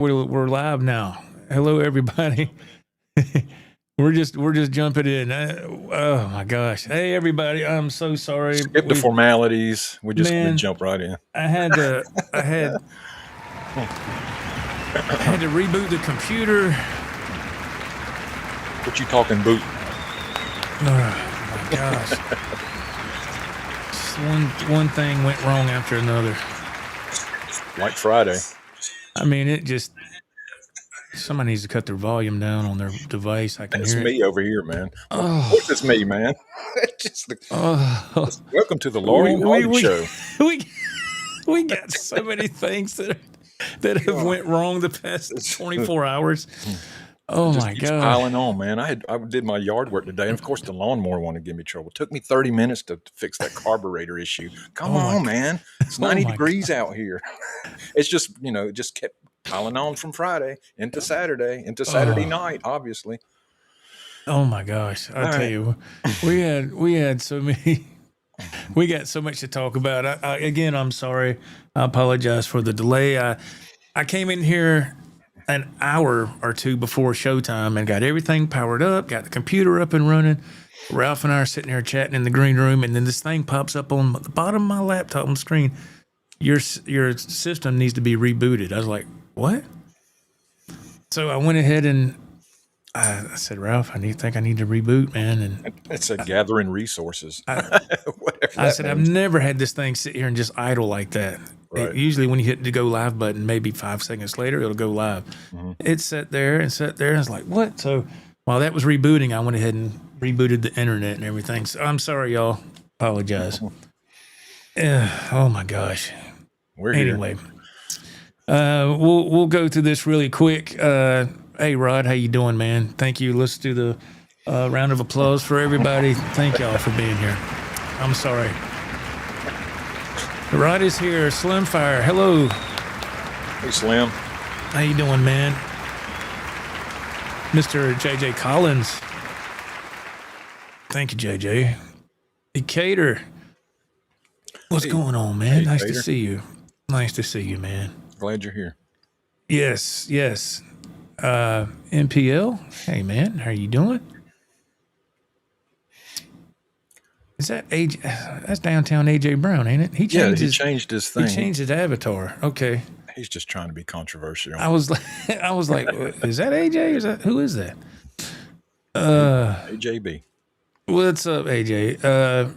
We're live now. Hello, everybody. we're just jumping in. Oh my gosh! Hey, everybody. I'm so sorry. Skip the formalities. We're just gonna jump right in. I had to reboot the computer. What you talking boot? Oh my gosh! Just one thing went wrong after another. Like Friday. I mean, it just. Somebody needs to cut their volume down on their device. I can hear it. It's me over here, man. Of course it's me, man. Welcome to the Laurel and Hardy Show. We got so many things that have went wrong the past 24 hours. Oh my God! Piling on, man. I did my yard work today, and of course the lawnmower wanted to give me trouble. It took me 30 minutes to fix that carburetor issue. Come on, man. It's 90 degrees out here. It's just it just kept piling on from Friday into Saturday night, obviously. Oh my gosh! I'll tell you, we had so many. We got so much to talk about. Again, I'm sorry. I apologize for the delay. I came in here an hour or two before showtime and got everything powered up, got the computer up and running. Ralph and I are sitting here chatting in the green room, and then this thing pops up on the bottom of my laptop on the screen. Your system needs to be rebooted. I was like, what? So I went ahead and I said, Ralph, I think I need to reboot, man. And it's gathering resources. I said, I've never had this thing sit here and just idle like that. Right. Usually when you hit the go live button, maybe 5 seconds later, it'll go live. Mm-hmm. It sat there. And I was like, what? So while that was rebooting, I went ahead and rebooted the internet and everything. So I'm sorry, y'all. Apologize. Oh my gosh. We're anyway. We'll go through this really quick. Hey, Rod, how you doing, man? Thank you. Let's do the round of applause for everybody. Thank y'all for being here. I'm sorry. Rod is here. Slimfire, hello. Hey, Slim. How you doing, man? Mr. JJ Collins. Thank you, JJ. Decatur. What's going on, man? Hey, nice Cater. to see you. Nice to see you, man. Glad you're here. Yes. MPL. Hey, man. How you doing? Is that AJ? That's downtown AJ Brown, ain't it? He changed his thing. He changed his avatar. Okay. He's just trying to be controversial. I was like, is that AJ? Who is that? AJB. What's up, AJ?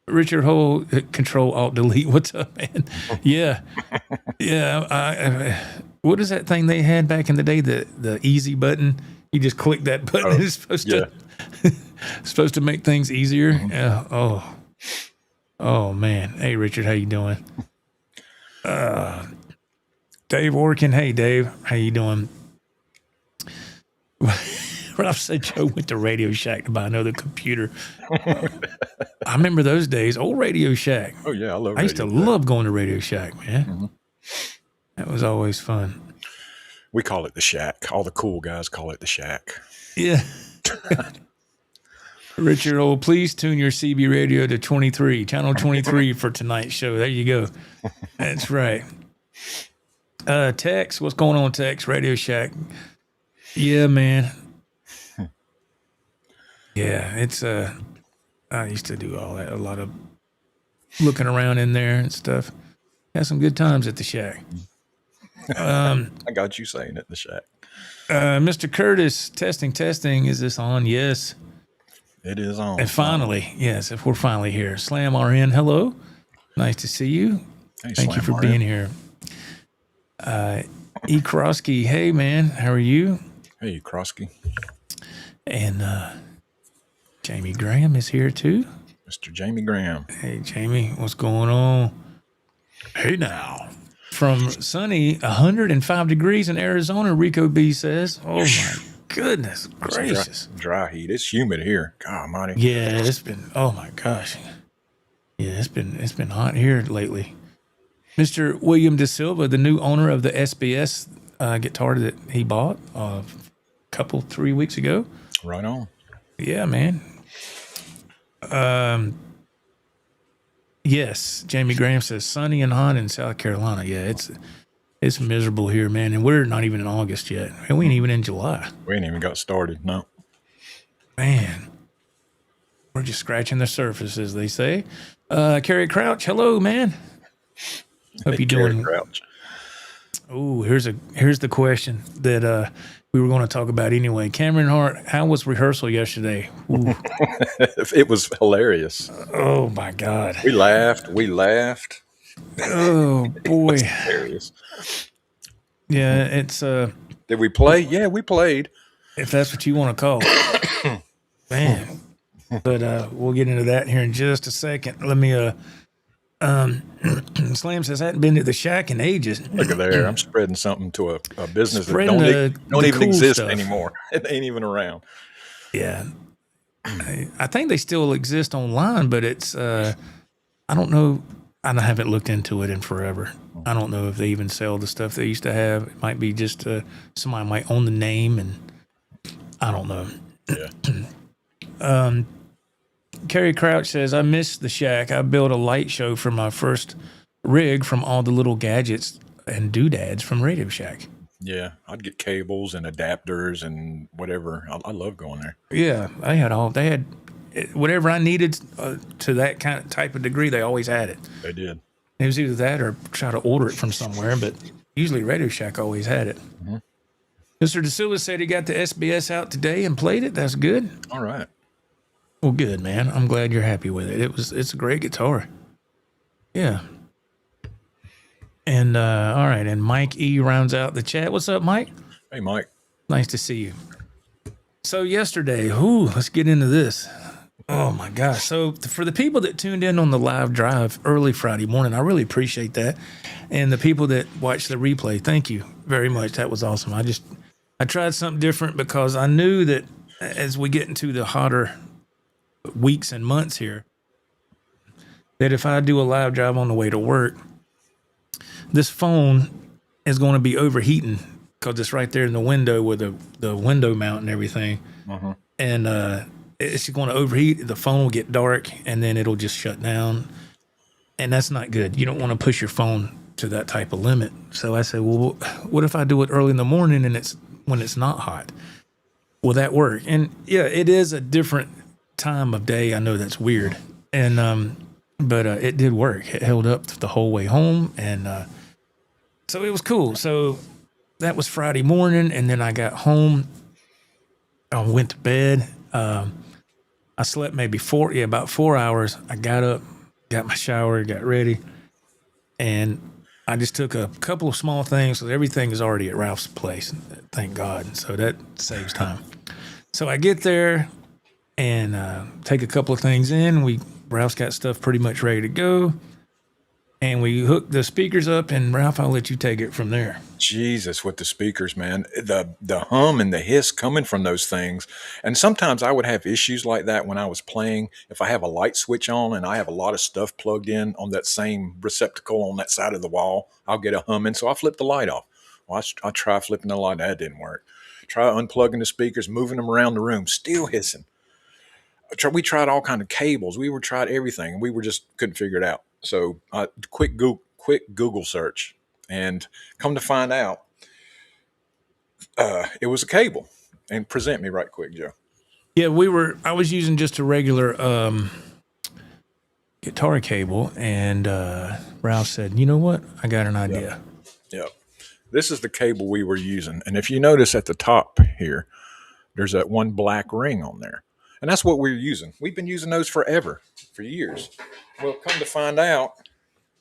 Richard Hole, Control Alt Delete. What's up, man? Yeah. What is that thing they had back in the day? The easy button. You just click that button. It's supposed to make things easier. Mm-hmm. Oh man. Hey, Richard, how you doing? Dave Orkin. Hey, Dave, how you doing? Ralph said Joe went to Radio Shack to buy another computer. I remember those days, old Radio Shack. Oh, yeah, I used to love going to Radio Shack, man. Mm-hmm. That was always fun. We call it the Shack. All the cool guys call it the Shack. Yeah. Richard, please tune your CB radio to 23, channel 23 for tonight's show. There you go. That's right. Tex, what's going on, Tex? Radio Shack. Yeah, man. Yeah, it's I used to do all that, a lot of looking around in there and stuff. Had some good times at the Shack. I got you saying it, the Shack. Mr. Curtis, testing. Is this on? Yes. It is on. And finally, yes, if we're finally here. Slam RN, hello. Nice to see you. Hey, Thank you for being here. E. Krosky, hey, man, how are you? Hey, Krosky. And Jamie Graham is here too. Mr. Jamie Graham. Hey, Jamie, what's going on? Hey, now. From sunny 105 degrees in Arizona, Rico B says. Oh, my goodness gracious. Dry heat. It's humid here. God almighty. Yeah, it's been, oh, my gosh. Yeah, it's been hot here lately. Mr. William De Silva, the new owner of the SBS guitar that he bought a couple, 3 weeks ago. Right on. Yeah, man. Yes, Jamie Graham says sunny and hot in South Carolina. Yeah, It's miserable here, man. And we're not even in August yet. And we ain't even in July. We ain't even got started. No. Man. We're just scratching the surface, as they say. Kerry Crouch, hello, man. Hope you're doing. Crouch. Oh, here's the question that we were going to talk about anyway. Cameron Hart, how was rehearsal yesterday? It was hilarious. Oh my God. We laughed. Oh boy. It was hilarious. Yeah, it's Did we play? Yeah, we played. If that's what you want to call it. Man. But we'll get into that here in just a second. Let me Slam says, I hadn't been to the shack in ages. Look at there. I'm spreading something to a business Spreading that don't even cool exist stuff anymore. It ain't even around. Yeah. I think they still exist online, but it's I don't know. I haven't looked into it in forever. I don't know if they even sell the stuff they used to have. It might be just somebody might own the name, and I don't know. Yeah. Kerry Crouch says, I missed the shack. I built a light show for my first rig from all the little gadgets and doodads from Radio Shack. Yeah, I'd get cables and adapters and whatever. I love going there. Yeah, they had whatever I needed to that kind of type of degree. They always had it. They did. It was either that or try to order it from somewhere, but usually Radio Shack always had it. Mm-hmm. Mr. De Silva said he got the SBS out today and played it. That's good. All right. Well, good, man. I'm glad you're happy with it. It's a great guitar. Yeah. And all right, and Mike E rounds out the chat. What's up, Mike? Hey, Mike. Nice to see you. So yesterday, let's get into this. Oh my gosh. So for the people that tuned in on the live drive early Friday morning, I really appreciate that. And the people that watched the replay, thank you very much. That was awesome. I tried something different because I knew that as we get into the hotter weeks and months here, that if I do a live drive on the way to work, this phone is going to be overheating because it's right there in the window with the window mount and everything. Uh-huh. And it's going to overheat. The phone will get dark, and then it'll just shut down. And that's not good. You don't want to push your phone to that type of limit. So I said, well, what if I do it early in the morning and it's when it's not hot? Will that work? And yeah, it is a different time of day. I know that's weird. And but it did work. It held up the whole way home, and so it was cool. So that was Friday morning, and then I got home. I went to bed. I slept maybe about 4 hours. I got up, got my shower, got ready, and I just took a couple of small things. So everything is already at Ralph's place, thank God. So that saves time. So I get there and take a couple of things in. Ralph's got stuff pretty much ready to go. And we hook the speakers up, and Ralph, I'll let you take it from there. Jesus, with the speakers, man, the hum and the hiss coming from those things. And sometimes I would have issues like that when I was playing. If I have a light switch on and I have a lot of stuff plugged in on that same receptacle on that side of the wall, I'll get a humming. So I flip the light off. Well, I try flipping the light. That didn't work. Try unplugging the speakers, moving them around the room, still hissing. We tried all kind of cables. We tried everything, and we just couldn't figure it out. So quick Google search, and come to find out, it was a cable. And present me right quick, Joe. Yeah, I was using just a regular guitar cable, and Ralph said, you know what? I got an idea. Yep. This is the cable we were using. And if you notice at the top here, there's that one black ring on there. And that's what we're using. We've been using those forever, for years. Well, come to find out,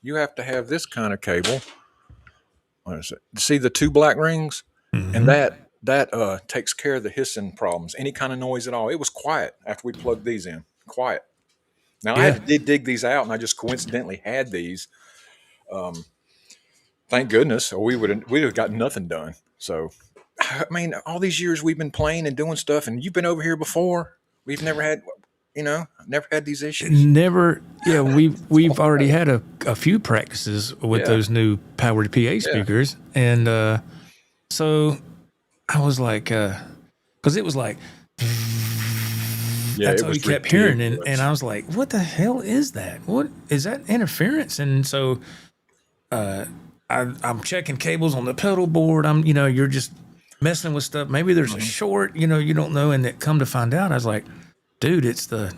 you have to have this kind of cable. What is it? See the two black rings? Mm-hmm. And that takes care of the hissing problems, any kind of noise at all. It was quiet after we plugged these in. Quiet. Now, I had to dig these out, and I just coincidentally had these. Thank goodness, or we'd have got nothing done. So, I mean, all these years we've been playing and doing stuff, and you've been over here before. We've never had, never had these issues. Never. Yeah, we've already had a few practices with those new powered PA speakers, and so I was like, because it was like, that's all you kept hearing, and I was like, what the hell is that? What is that interference? And so I'm checking cables on the pedal board. You're just messing with stuff. Maybe there's a short, you don't know. And that come to find out, I was like, dude, it's the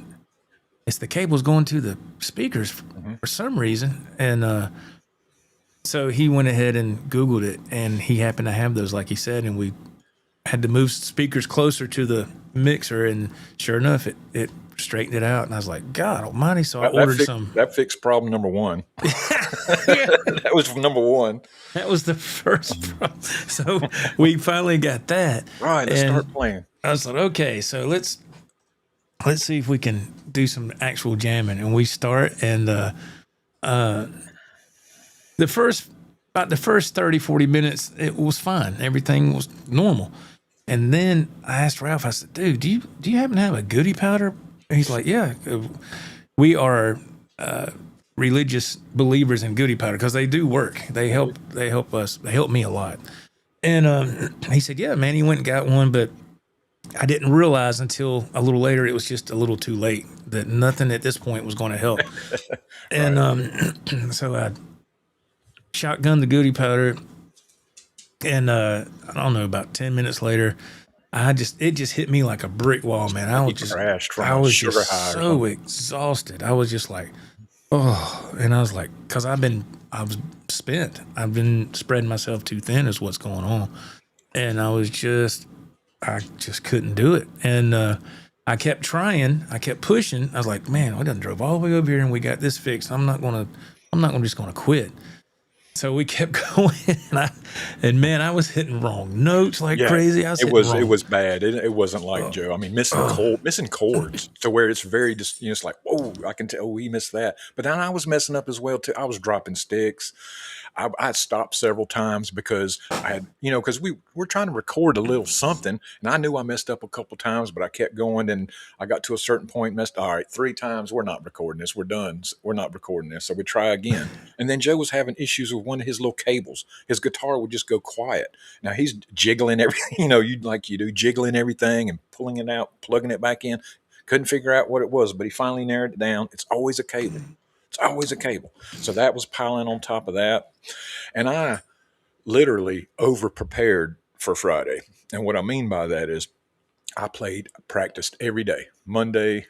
cables going to the speakers for some reason. And so he went ahead and Googled it, and he happened to have those, like he said, and we had to move speakers closer to the mixer, and sure enough, it straightened it out. And I was like, God almighty. So I ordered some. That fixed problem number one. That was number one. That was the first problem. So we finally got that. Right, let's start playing. I was like, okay, so let's see if we can do some actual jamming. And we start, and the first 30, 40 minutes, it was fine. Everything was normal. And then I asked Ralph, I said, dude, do you happen to have a goodie powder? And he's like, yeah, we are religious believers in goodie powder because they do work. They help us. They help me a lot. And he said, yeah, man, he went and got one, but I didn't realize until a little later it was just a little too late, that nothing at this point was going to help. And so I shotgunned the goodie powder, and I don't know, about 10 minutes later, it just hit me like a brick wall, man. I was just so exhausted. I was just like, oh, and I was like, because I was spent. I've been spreading myself too thin is what's going on. And I just couldn't do it. And I kept trying. I kept pushing. I was like, man, we done drove all the way over here and we got this fixed. I'm not just gonna quit. So we kept going, and man, I was hitting wrong notes like crazy. It was bad. It wasn't like Joe. I mean, missing chords to where it's very just, it's like, whoa, I can tell we missed that. But then I was messing up as well too. I was dropping sticks. I stopped several times because I had, because we were trying to record a little something, and I knew I messed up a couple times, but I kept going, and I got to a certain point, all right, 3 times, we're not recording this. We're done. We're not recording this. So we try again. And then Joe was having issues with one of his little cables. His guitar would just go quiet. Now he's jiggling everything, jiggling everything and pulling it out, plugging it back in. Couldn't figure out what it was, but he finally narrowed it down. It's always a cable. It's always a cable. So that was piling on top of that. And I literally over-prepared for Friday. And what I mean by that is I practiced every day, Monday,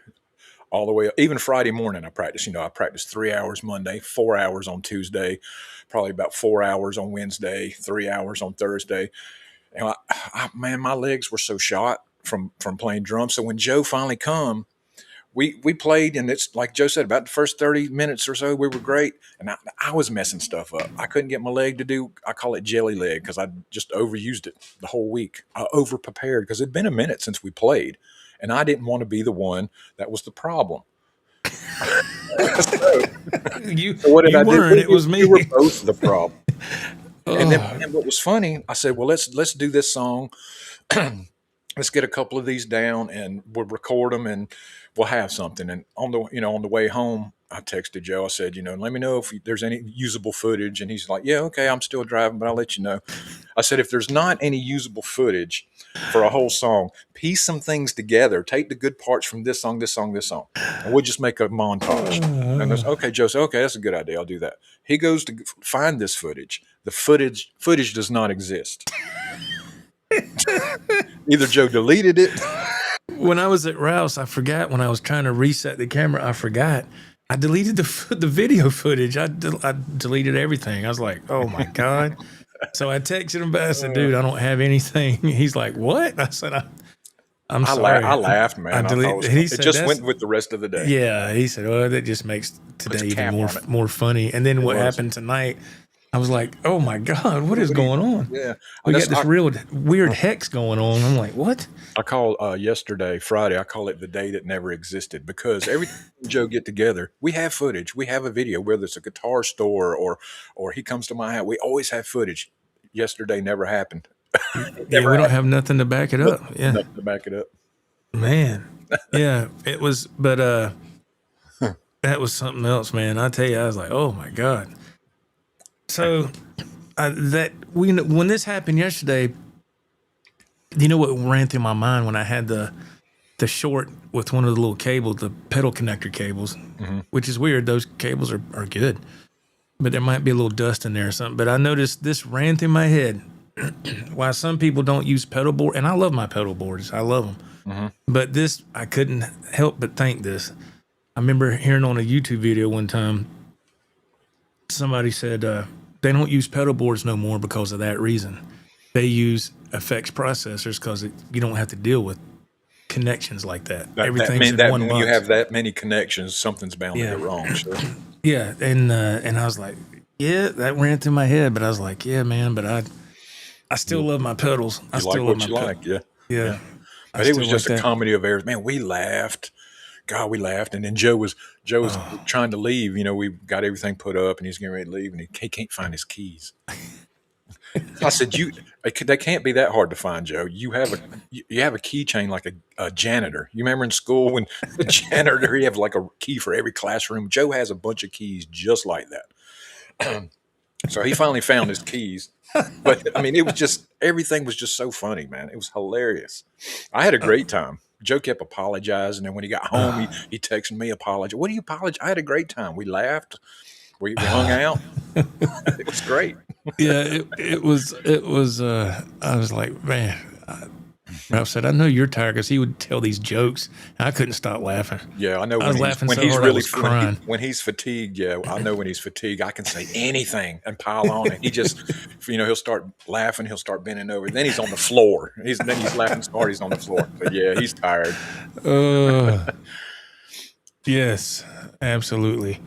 all the way up. Even Friday morning I practiced. I practiced 3 hours Monday, 4 hours on Tuesday, probably about 4 hours on Wednesday, 3 hours on Thursday. And man, my legs were so shot from playing drums. So when Joe finally come, we played, and it's like Joe said, about the first 30 minutes or so, we were great. And I was messing stuff up. I couldn't get my leg to do, I call it jelly leg, because I just overused it the whole week. I over-prepared because it'd been a minute since we played, and I didn't want to be the one that was the problem. So what did I do? It was me. We were both the problem. And then what was funny, I said, well, let's do this song. Let's get a couple of these down, and we'll record them, and we'll have something. And on the way home, I texted Joe. I said, let me know if there's any usable footage. And he's like, yeah, okay, I'm still driving, but I'll let you know. I said, if there's not any usable footage for a whole song, piece some things together. Take the good parts from this song, and we'll just make a montage. And okay, Joe said, okay, that's a good idea. I'll do that. He goes to find this footage. The footage does not exist. Either Joe deleted it. When I was at Rouse, I forgot, when I was trying to reset the camera, I forgot. I deleted the video footage. I deleted everything. I was like, oh my God. So I texted him back. I said, dude, I don't have anything. He's like, what? I said, I'm sorry. I laughed, man. It just went with the rest of the day. Yeah. He said, well, that just makes today even more funny. And then what happened tonight, I was like, oh my God, what is going on? Yeah. We got this real weird hex going on. I'm like, what? I call yesterday, Friday, I call it the day that never existed, because every time Joe get together, we have footage. We have a video, whether it's a guitar store or he comes to my house. We always have footage. Yesterday never happened. We don't have nothing to back it up. Yeah. Nothing to back it up. Man. Yeah, it was, but that was something else, man. I tell you, I was like, oh my God. So when this happened yesterday, you know what ran through my mind when I had the short with one of the little cables, the pedal connector cables, which is weird. Those cables are good. but there might be a little dust in there or something. But I noticed this ran through my head. Why some people don't use pedal board, and I love my pedal boards. I love them. Mm-hmm. But this, I couldn't help but think this. I remember hearing on a YouTube video one time, somebody said they don't use pedal boards no more because of that reason. They use effects processors because you don't have to deal with connections like that. Everything's in one box. When you have that many connections, something's bound to go wrong. Sure. Yeah, and I was like, yeah, that ran through my head, but I was like, yeah, man, but I still love my pedals. I still love my pedals. Yeah. But it was just a comedy of errors. Man, we laughed. God, we laughed. And then Joe was trying to leave. You know, we got everything put up, and he's getting ready to leave, and he can't find his keys. I said, that can't be that hard to find, Joe. You have a keychain like a janitor. You remember in school when the janitor, he have like a key for every classroom. Joe has a bunch of keys just like that. So he finally found his keys. But I mean, everything was just so funny, man. It was hilarious. I had a great time. Joe kept apologizing, and when he got home, he texted me apologize. What do you apologize? I had a great time. We laughed. We hung out. It was great. Yeah, it was. I was like, man. Ralph said, "I know you're tired," because he would tell these jokes. And I couldn't stop laughing. Yeah, I know. I was laughing so hard I was crying. When he's fatigued, yeah, I know when he's fatigued, I can say anything and pile on it. He just, he'll start laughing. He'll start bending over. Then he's on the floor. Then he's laughing so hard he's on the floor. But yeah, he's tired. Yes, absolutely.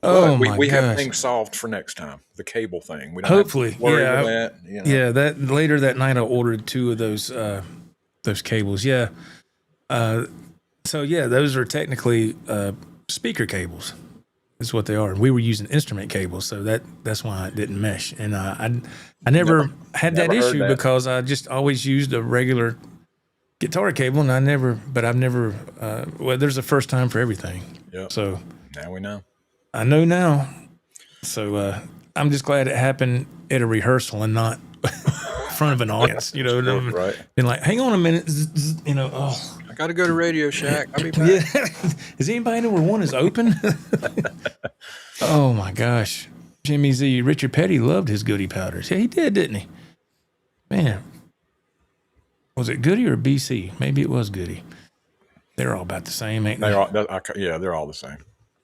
We have things solved for next time. The cable thing. We don't hopefully have to worry about that. You know. Yeah. That later that night I ordered 2 of those cables. Yeah. So yeah, those are technically speaker cables. Is what they are. We were using instrument cables, so that's why it didn't mesh. And I never had that issue because I just always used a regular guitar cable, and I've never. Well, there's a first time for everything. Yeah. So now we know. I know now. So I'm just glad it happened at a rehearsal and not in front of an audience. Right. Been like, hang on a minute. I got to go to Radio Shack. I'll be back. Yeah. Does anybody know where one is open? Oh my gosh. Jimmy Z. Richard Petty loved his Goody powders. Yeah, he did, didn't he? Man. Was it Goody or BC? Maybe it was Goody. They're all about the same, ain't they? They're all the same.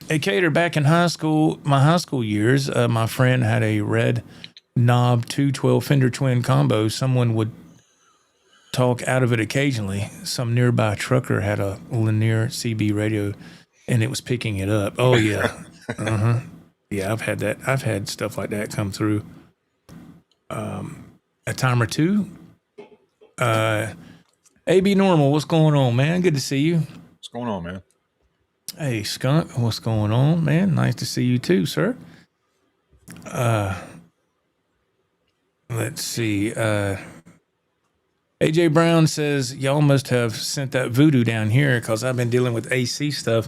Hey, Cater, back in high school, my high school years, my friend had a red knob 212 Fender twin combo. Someone would talk out of it occasionally. Some nearby trucker had a linear CB radio, and it was picking it up. Oh, yeah. Uh-huh. Yeah, I've had that. I've had stuff like that come through a time or two. AB Normal, what's going on, man? Good to see you. What's going on, man? Hey, Skunk, what's going on, man? Nice to see you too, sir. Let's see. AJ Brown says, y'all must have sent that voodoo down here because I've been dealing with AC stuff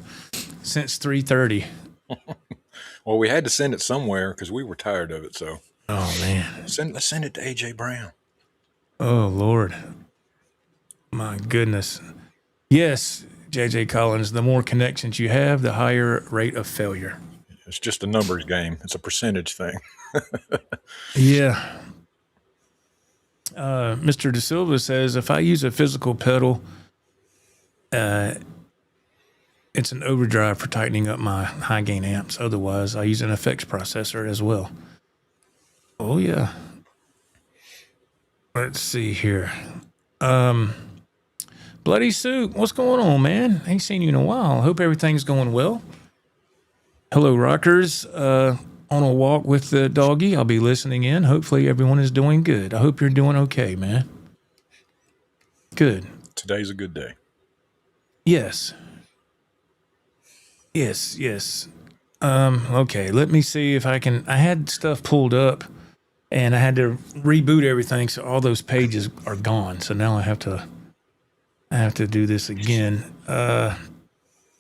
since 3:30. Well, we had to send it somewhere because we were tired of it, so. Oh, man. Let's send it to AJ Brown. Oh, Lord. My goodness. Yes, JJ Collins, the more connections you have, the higher rate of failure. It's just a numbers game. It's a percentage thing. Yeah. Mr. De Silva says, if I use a physical pedal, it's an overdrive for tightening up my high gain amps. Otherwise, I use an effects processor as well. Oh, yeah. Let's see here. Bloody Soup, what's going on, man? Ain't seen you in a while. Hope everything's going well. Hello, rockers. On a walk with the doggy. I'll be listening in. Hopefully everyone is doing good. I hope you're doing okay, man. Good. Today's a good day. Yes. Okay, let me see if I can. I had stuff pulled up and I had to reboot everything, so all those pages are gone. So now I have to do this again. I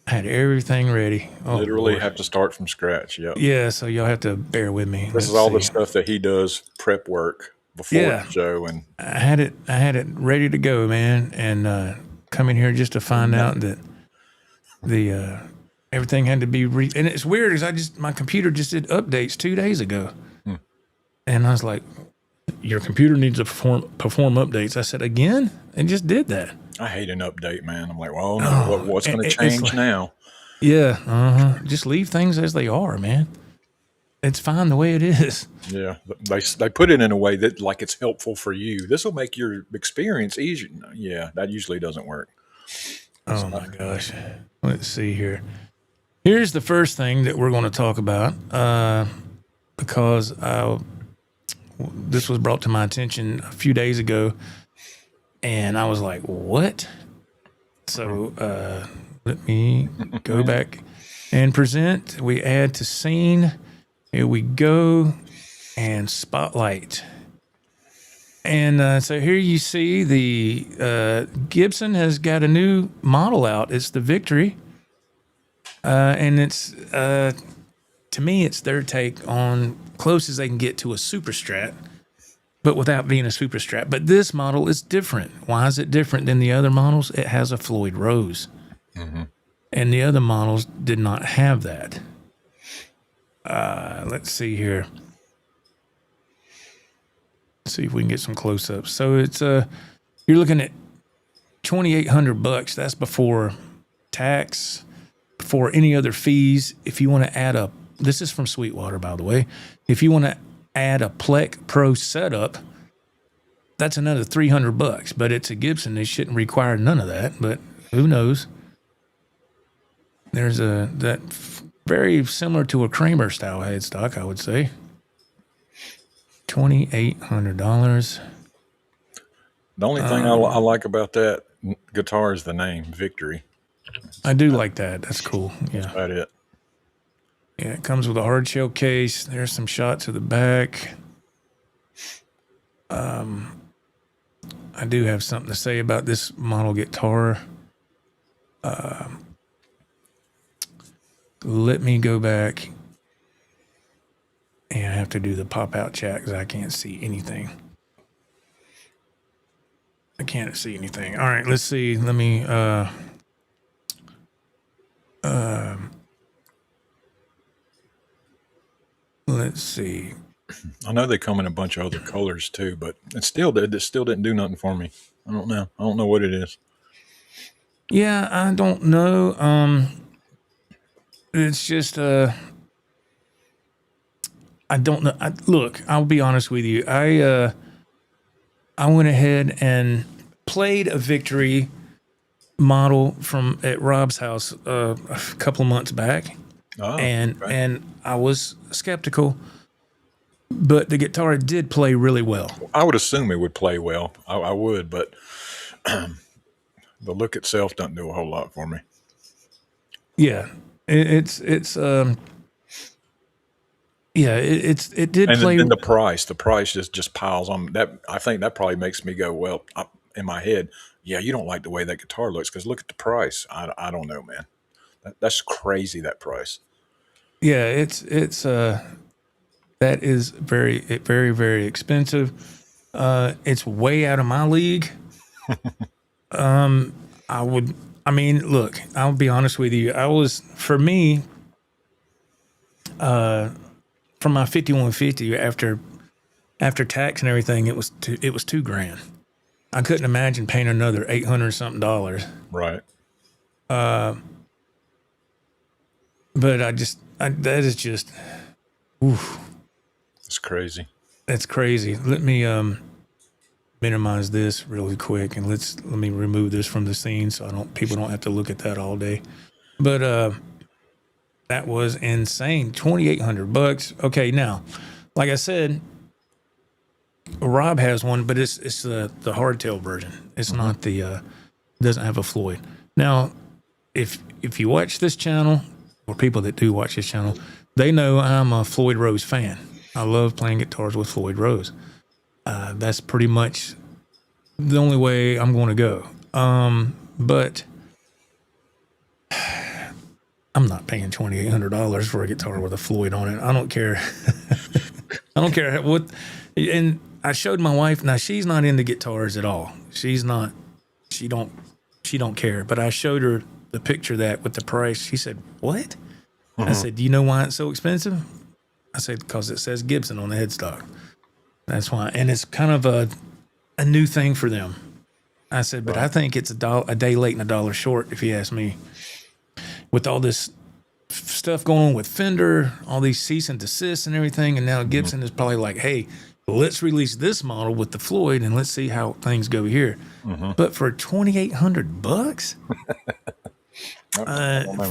had everything ready. Literally have to start from scratch. Yep. Yeah, so y'all have to bear with me. This is all the stuff that he does prep work before the show, and I had it ready to go, man, and come in here just to find out that I Everything had to be and it's weird because my computer just did updates 2 days ago. And I was like, your computer needs to perform updates. I said, again? It just did that. I hate an update, man. I'm like, well, no, what's going to change now? Yeah. Just leave things as they are, man. It's fine the way it is. Yeah. They put it in a way that like it's helpful for you. This will make your experience easier. Yeah. That usually doesn't work. Oh my gosh. Let's see here. Here's the first thing that we're going to talk about, because this was brought to my attention a few days ago, and I was like, what? So let me go back and present. We add to scene. Here we go. And spotlight. And so here you see the Gibson has got a new model out. It's the Victory. And it's, to me, it's their take on close as they can get to a Super Strat, but without being a Super Strat. But this model is different. Why is it different than the other models? It has a Floyd Rose. And the other models did not have that. Let's see here. Let's see if we can get some close-ups. So it's you're looking at $2,800. That's before tax, before any other fees. If you want to add this is from Sweetwater, by the way. If you want to add a Plec Pro setup, that's another $300. But it's a Gibson; they shouldn't require none of that. But who knows? There's that very similar to a Kramer style headstock, I would say. $2,800. The only thing I like about that guitar is the name, Victory. I do like that. That's cool. Yeah. That's about it. Yeah, it comes with a hard shell case. There's some shots of the back. I do have something to say about this model guitar. Let me go back. And I have to do the pop-out chat because I can't see anything. I can't see anything. All right, let's see. Let me... let's see. I know they come in a bunch of other colors too, but it still didn't do nothing for me. I don't know. I don't know what it is. Yeah, I don't know. It's just I don't know. Look, I'll be honest with you. I went ahead and played a Victory model at Rob's house a couple of months back. Oh, and I was skeptical, but the guitar did play really well. I would assume it would play well. I would, but the look itself doesn't do a whole lot for me. Yeah, it did and play. And the price just piles on. That I think that probably makes me go, well, in my head, yeah, you don't like the way that guitar looks because look at the price. I don't know, man. That's crazy, that price. Yeah, it's that is very, very expensive. It's way out of my league. Look, I'll be honest with you. For me, from my 5150 after tax and everything, it was $2,000. I couldn't imagine paying another $800 something. Right. But that is just, oof. It's crazy. That's crazy. Let me minimize this really quick and let me remove this from the scene so people don't have to look at that all day. But that was insane. $2,800. Okay, now, like I said, Rob has one, but it's the hardtail version. It's not the doesn't have a Floyd. Now, if you watch this channel, or people that do watch this channel, they know I'm a Floyd Rose fan. I love playing guitars with Floyd Rose. That's pretty much the only way I'm going to go. But I'm not paying $2,800 for a guitar with a Floyd on it. I don't care. I don't care what. And I showed my wife. Now she's not into guitars at all. She's not. She don't care. But I showed her the picture of that with the price. She said, "What?" I said, "Do you know why it's so expensive?" I said, "Because it says Gibson on the headstock. That's why." And it's kind of a new thing for them. I said, "But I think it's a day late and a dollar short, if you ask me. With all this stuff going on with Fender, all these cease and desists and everything, and now Gibson is probably like, hey, let's release this model with the Floyd and let's see how things go here." But for $2,800,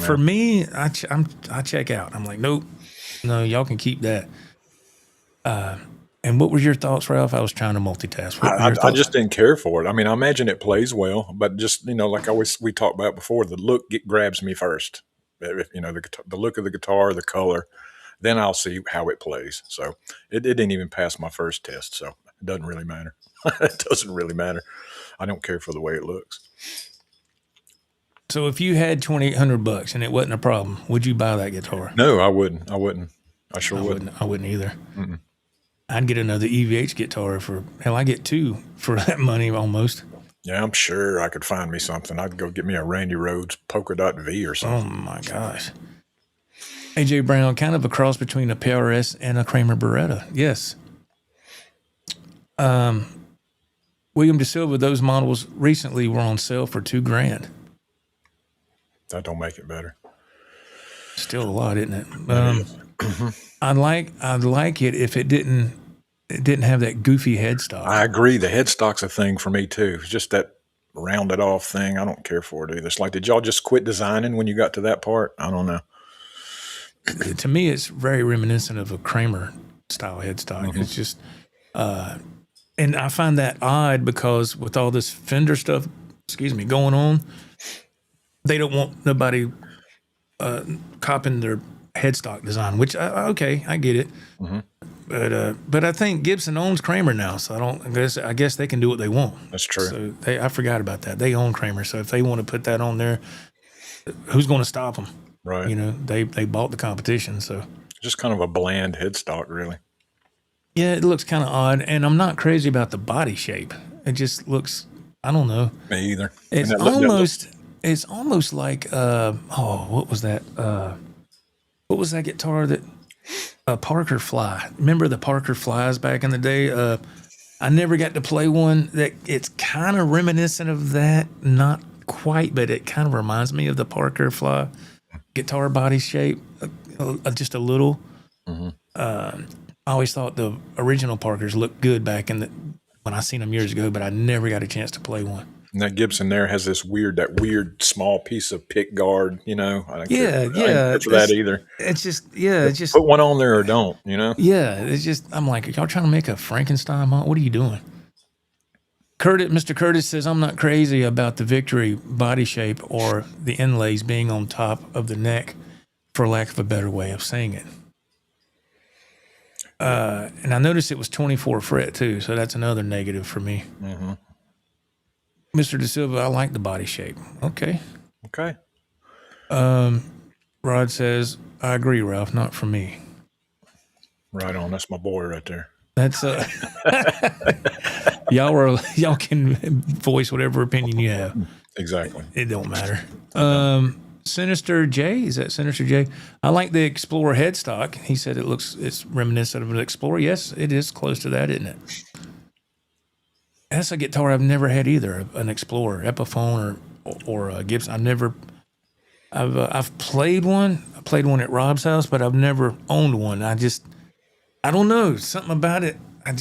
for me, I check out. I'm like, nope, no, y'all can keep that. And what were your thoughts, Ralph? I was trying to multitask. I just didn't care for it. I mean, I imagine it plays well, but just, like we talked about before, the look grabs me first. The look of the guitar, the color, then I'll see how it plays. So it didn't even pass my first test. So it doesn't really matter. It doesn't really matter. I don't care for the way it looks. So if you had $2,800 and it wasn't a problem, would you buy that guitar? No, I wouldn't. I sure wouldn't. I wouldn't either. I'd get another EVH guitar I get two for that money almost. Yeah, I'm sure I could find me something. I'd go get me a Randy Rhoads Polka Dot V or something. Oh my gosh. AJ Brown, kind of a cross between a PRS and a Kramer Beretta. Yes. William De Silva, those models recently were on sale for $2,000. That don't make it better. Still a lot, isn't it? I'd like it if it didn't have that goofy headstock. I agree. The headstock's a thing for me too. It's just that rounded off thing. I don't care for it either. It's like, did y'all just quit designing when you got to that part? I don't know. To me, it's very reminiscent of a Kramer style headstock. It's just, and I find that odd because with all this Fender stuff, going on, they don't want nobody copying their headstock design, which I get it. But I think Gibson owns Kramer now, so I guess they can do what they want. That's true. So I forgot about that. They own Kramer, so if they want to put that on there, who's going to stop them? Right. They bought the competition, so just kind of a bland headstock, really. Yeah, it looks kind of odd, and I'm not crazy about the body shape. It just looks, I don't know. Me either. It's almost like what was that? What was that guitar that Parker Fly? Remember the Parker Flies back in the day? I never got to play one that it's kind of reminiscent of that, not quite, but it kind of reminds me of the Parker Fly guitar body shape, just a little. I always thought the original Parkers looked good back when I seen them years ago, but I never got a chance to play one. And that Gibson there has this weird small piece of pick guard, I don't care for that either. It's just put one on there or don't, Yeah, it's just, I'm like, are y'all trying to make a Frankenstein model? What are you doing? Mr. Curtis says, I'm not crazy about the Victory body shape or the inlays being on top of the neck, for lack of a better way of saying it. And I noticed it was 24 fret too, so that's another negative for me. Mr. De Silva, I like the body shape. Okay. Rod says, I agree, Ralph, not for me. Right on. That's my boy right there. That's y'all can voice whatever opinion you have. Exactly. It don't matter. Sinister J, is that Sinister J? I like the Explorer headstock. He said it's reminiscent of an Explorer. Yes, it is close to that, isn't it? That's a guitar I've never had either, an Explorer, Epiphone or a Gibson. I've played one. I played one at Rob's house, but I've never owned one. I don't know, something about it. Did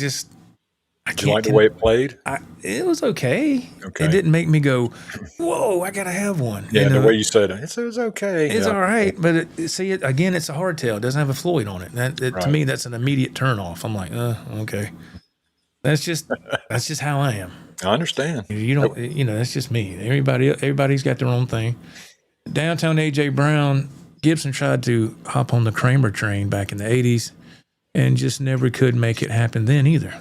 you like the way it played? It was okay. It didn't make me go, whoa, I got to have one. Yeah, the way you said it. It was okay. It's all right, but it's a hardtail. It doesn't have a Floyd on it. To me, that's an immediate turn off. I'm like, okay. That's just how I am. I understand. That's just me. Everybody's got their own thing. Downtown AJ Brown, Gibson tried to hop on the Kramer train back in the 80s and just never could make it happen then either.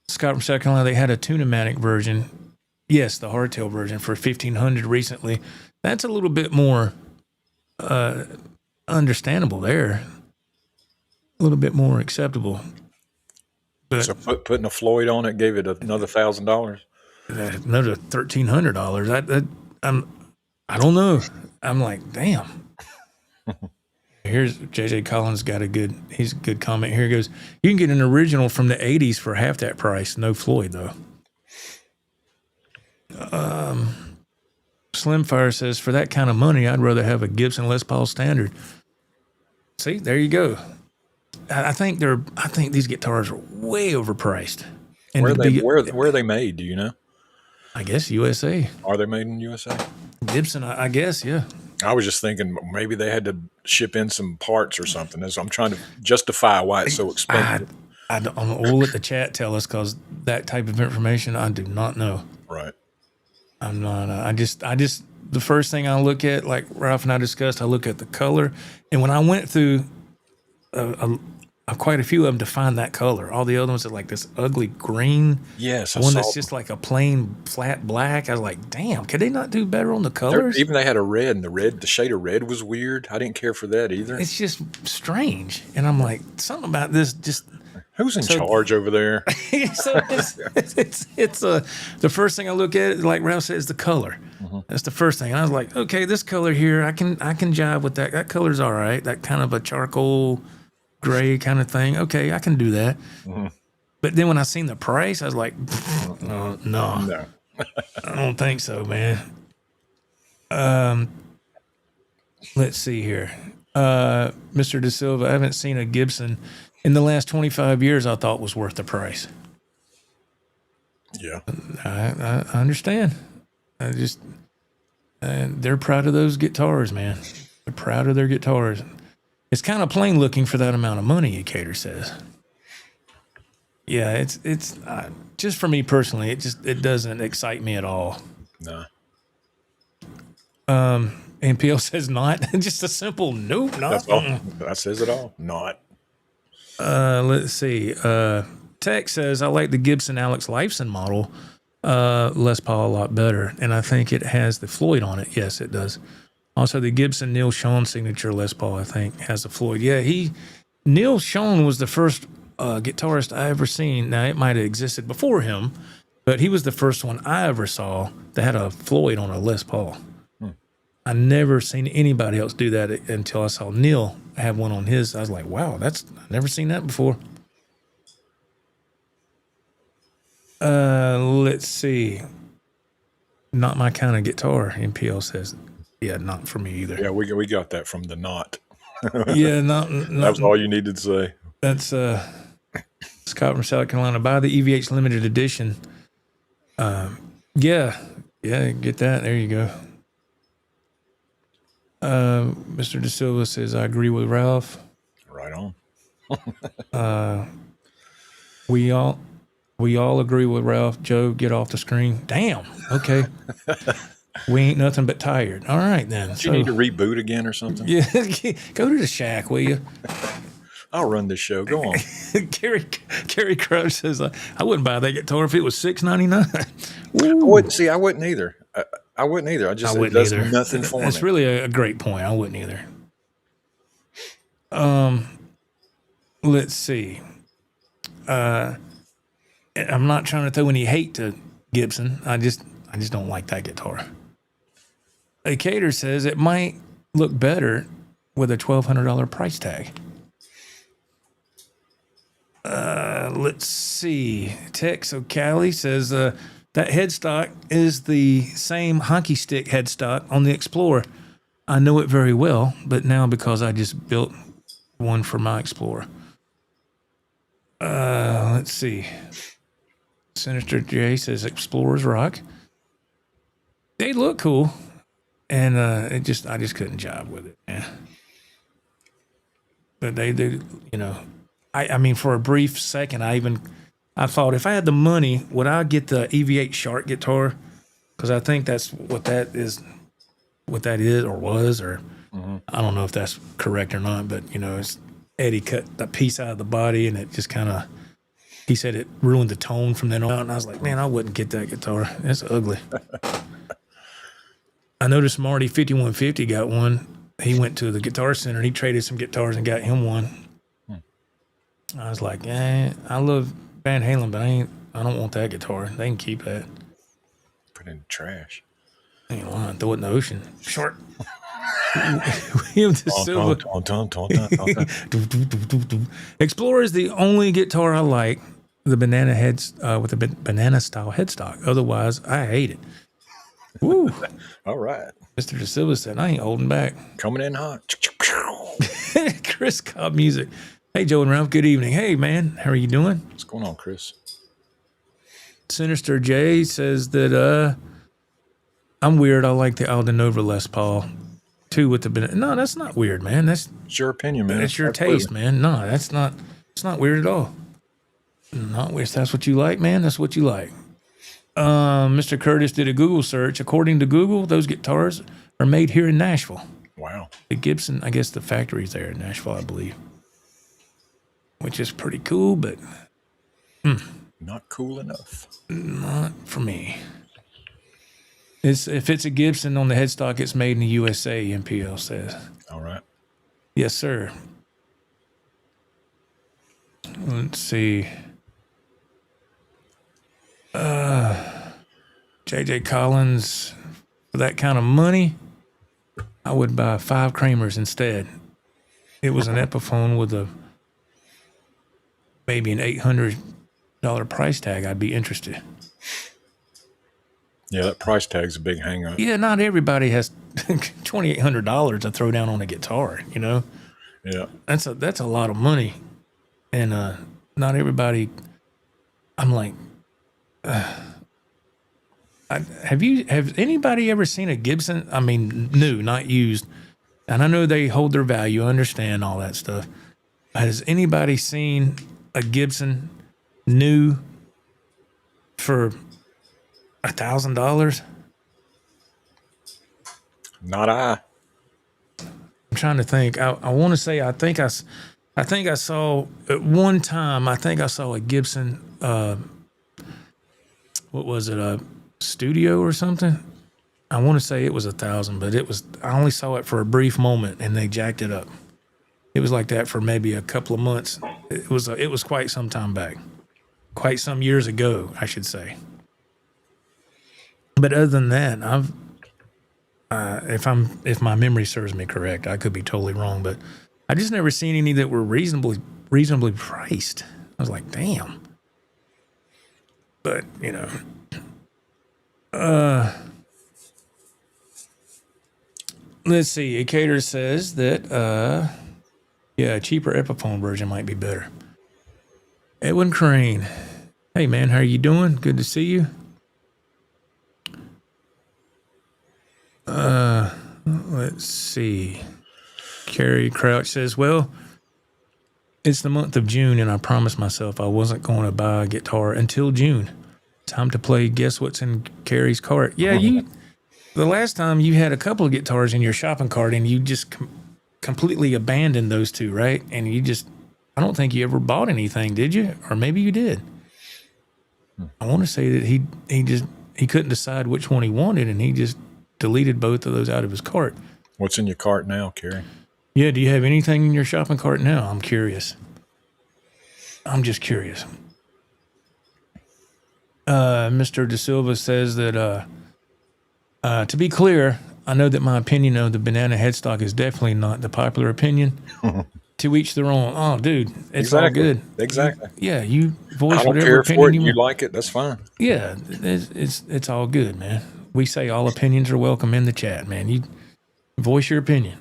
Scott from South Carolina, they had a Tune-O-Matic version. Yes, the hardtail version for $1,500 recently. That's a little bit more understandable there. A little bit more acceptable. But, so putting a Floyd on it gave it another $1,000? another $1,300. I don't know. I'm like, damn. Here's JJ Collins got a good comment here. He goes, you can get an original from the 80s for half that price. No Floyd though. Slimfire says, for that kind of money, I'd rather have a Gibson Les Paul Standard. See, there you go. I think these guitars are way overpriced. And where are they made? Do you know? I guess USA. Are they made in USA? Gibson, I guess, yeah. I was just thinking maybe they had to ship in some parts or something. So I'm trying to justify why it's so expensive. We'll let the chat tell us, because that type of information I do not know. Right. I'm not. I just the first thing I look at, like Ralph and I discussed, I look at the color, and when I went through quite a few of them to find that color, all the other ones are like this ugly green. Yes, one that's just like a plain flat black. I was like, damn, could they not do better on the colors? Even they had a red, and the shade of red was weird. I didn't care for that either. It's just strange, and I'm like, something about this just. Who's in charge over there? So it's the first thing I look at, like Ralph said, is the color. Mm-hmm. That's the first thing. And I was like, okay, this color here, I can jive with that. That color's all right. That kind of a charcoal gray kind of thing. Okay, I can do that. Mm-hmm. But then when I seen the price, I was like, no. I don't think so, man. Let's see here. Mr. De Silva, I haven't seen a Gibson in the last 25 years I thought was worth the price. Yeah. I understand. They're proud of those guitars, man. They're proud of their guitars. It's kind of plain looking for that amount of money, Cater says. Yeah, it's just for me personally, it doesn't excite me at all. No. And PL says not. Just a simple nope, not. That's all. That says it all. Not. Let's see. Tech says, I like the Gibson Alex Lifeson model Les Paul a lot better, and I think it has the Floyd on it. Yes, it does. Also, the Gibson Neil Schon signature Les Paul, I think, has the Floyd. Yeah, Neil Schon was the first guitarist I ever seen. Now, it might have existed before him, but he was the first one I ever saw that had a Floyd on a Les Paul. I never seen anybody else do that until I saw Neil have one on his. I was like, wow, I've never seen that before. Let's see. Not my kind of guitar, MPL says. Yeah, not for me either. Yeah, we got that from the Not. Yeah, not that was all you needed to say. That's Scott from South Carolina. Buy the EVH limited edition. Yeah, get that. There you go. Mr. De Silva says, I agree with Ralph. Right on. We all agree with Ralph. Joe, get off the screen. Damn. Okay. We ain't nothing but tired. All right, then. Do you need to reboot again or something? Yeah. Go to the shack, will you? I'll run this show. Go on. Kerry Crouch says, I wouldn't buy that guitar if it was $699. I wouldn't either. I wouldn't either. It does nothing for me. That's really a great point. I wouldn't either. Let's see. I'm not trying to throw any hate to Gibson. I just don't like that guitar. A Cater says it might look better with a $1,200 price tag. Let's see. Tex O'Calley says that headstock is the same hockey stick headstock on the Explorer. I know it very well, but now because I just built one for my Explorer. Let's see. Sinister J says Explorers rock. They look cool, and I just couldn't jive with it, man. But they do, I mean, for a brief second, I thought if I had the money, would I get the EVH Shark guitar? Because I think that's what that is or was, or I don't know if that's correct or not. But it's Eddie cut a piece out of the body, and it just kind of. He said it ruined the tone from then on, and I was like, man, I wouldn't get that guitar. It's ugly. I noticed Marty 5150 got one. He went to the Guitar Center, and he traded some guitars and got him one. I was like, I love Van Halen, but I don't want that guitar. They can keep that. Put it in the trash. Ain't lying. Throw it in the ocean. Short. William De Silva. Explorer is the only guitar I like. The banana heads with a banana style headstock. Otherwise, I hate it. Woo. All right. Mr. De Silva said, I ain't holding back. Coming in hot. Chris Cobb Music. Hey, Joe and Ralph, good evening. Hey, man, how are you doing? What's going on, Chris? Sinister J says that I'm weird. I like the Aldenova Les Paul. Too with the banana. No, that's not weird, man. It's your opinion, man. That's your taste, man. No, that's not. It's not weird at all. Not weird. If that's what you like, man, that's what you like. Mr. Curtis did a Google search. According to Google, those guitars are made here in Nashville. Wow. The Gibson, I guess the factory's there in Nashville, I believe. Which is pretty cool, but not cool enough. Not for me. If it's a Gibson on the headstock, it's made in the USA, MPL says. All right. Yes, sir. Let's see. JJ Collins, for that kind of money, I would buy 5 Kramers instead. It was an Epiphone with maybe an $800 price tag. I'd be interested. Yeah, that price tag's a big hang up. Yeah, not everybody has $2,800 to throw down on a guitar, you know? Yeah. That's a lot of money. And not everybody, I'm like, have anybody ever seen a Gibson? I mean, new, not used. And I know they hold their value, I understand all that stuff. Has anybody seen a Gibson new for $1,000? Not I. I'm trying to think. I want to say I think I saw at one time. I think I saw a Gibson. What was it? A Studio or something? I want to say it was $1,000, but it was. I only saw it for a brief moment, and they jacked it up. It was like that for maybe a couple of months. It was quite some time back, quite some years ago, I should say. But other than that, if my memory serves me correct, I could be totally wrong, but I just never seen any that were reasonably priced. I was like, damn. But you know, let's see. Acater says that a cheaper Epiphone version might be better. Edwin Crane, hey man, how are you doing? Good to see you. Let's see. Carrie Crouch says, well, it's the month of June, and I promised myself I wasn't going to buy a guitar until June. Time to play Guess What's in Carrie's Cart. Yeah, the last time you had a couple of guitars in your shopping cart, and you just completely abandoned those two, right? And I don't think you ever bought anything, did you? Or maybe you did. I want to say that he couldn't decide which one he wanted, and he just deleted both of those out of his cart. What's in your cart now, Carrie? Yeah, do you have anything in your shopping cart now? I'm curious. I'm just curious. Mr. De Silva says that, to be clear, I know that my opinion of the banana headstock is definitely not the popular opinion. To each their own. Oh, dude, it's all good. Exactly. You voice I don't whatever care opinion for it. you You want. like it, that's fine. Yeah, it's all good, man. We say all opinions are welcome in the chat, man. You voice your opinion.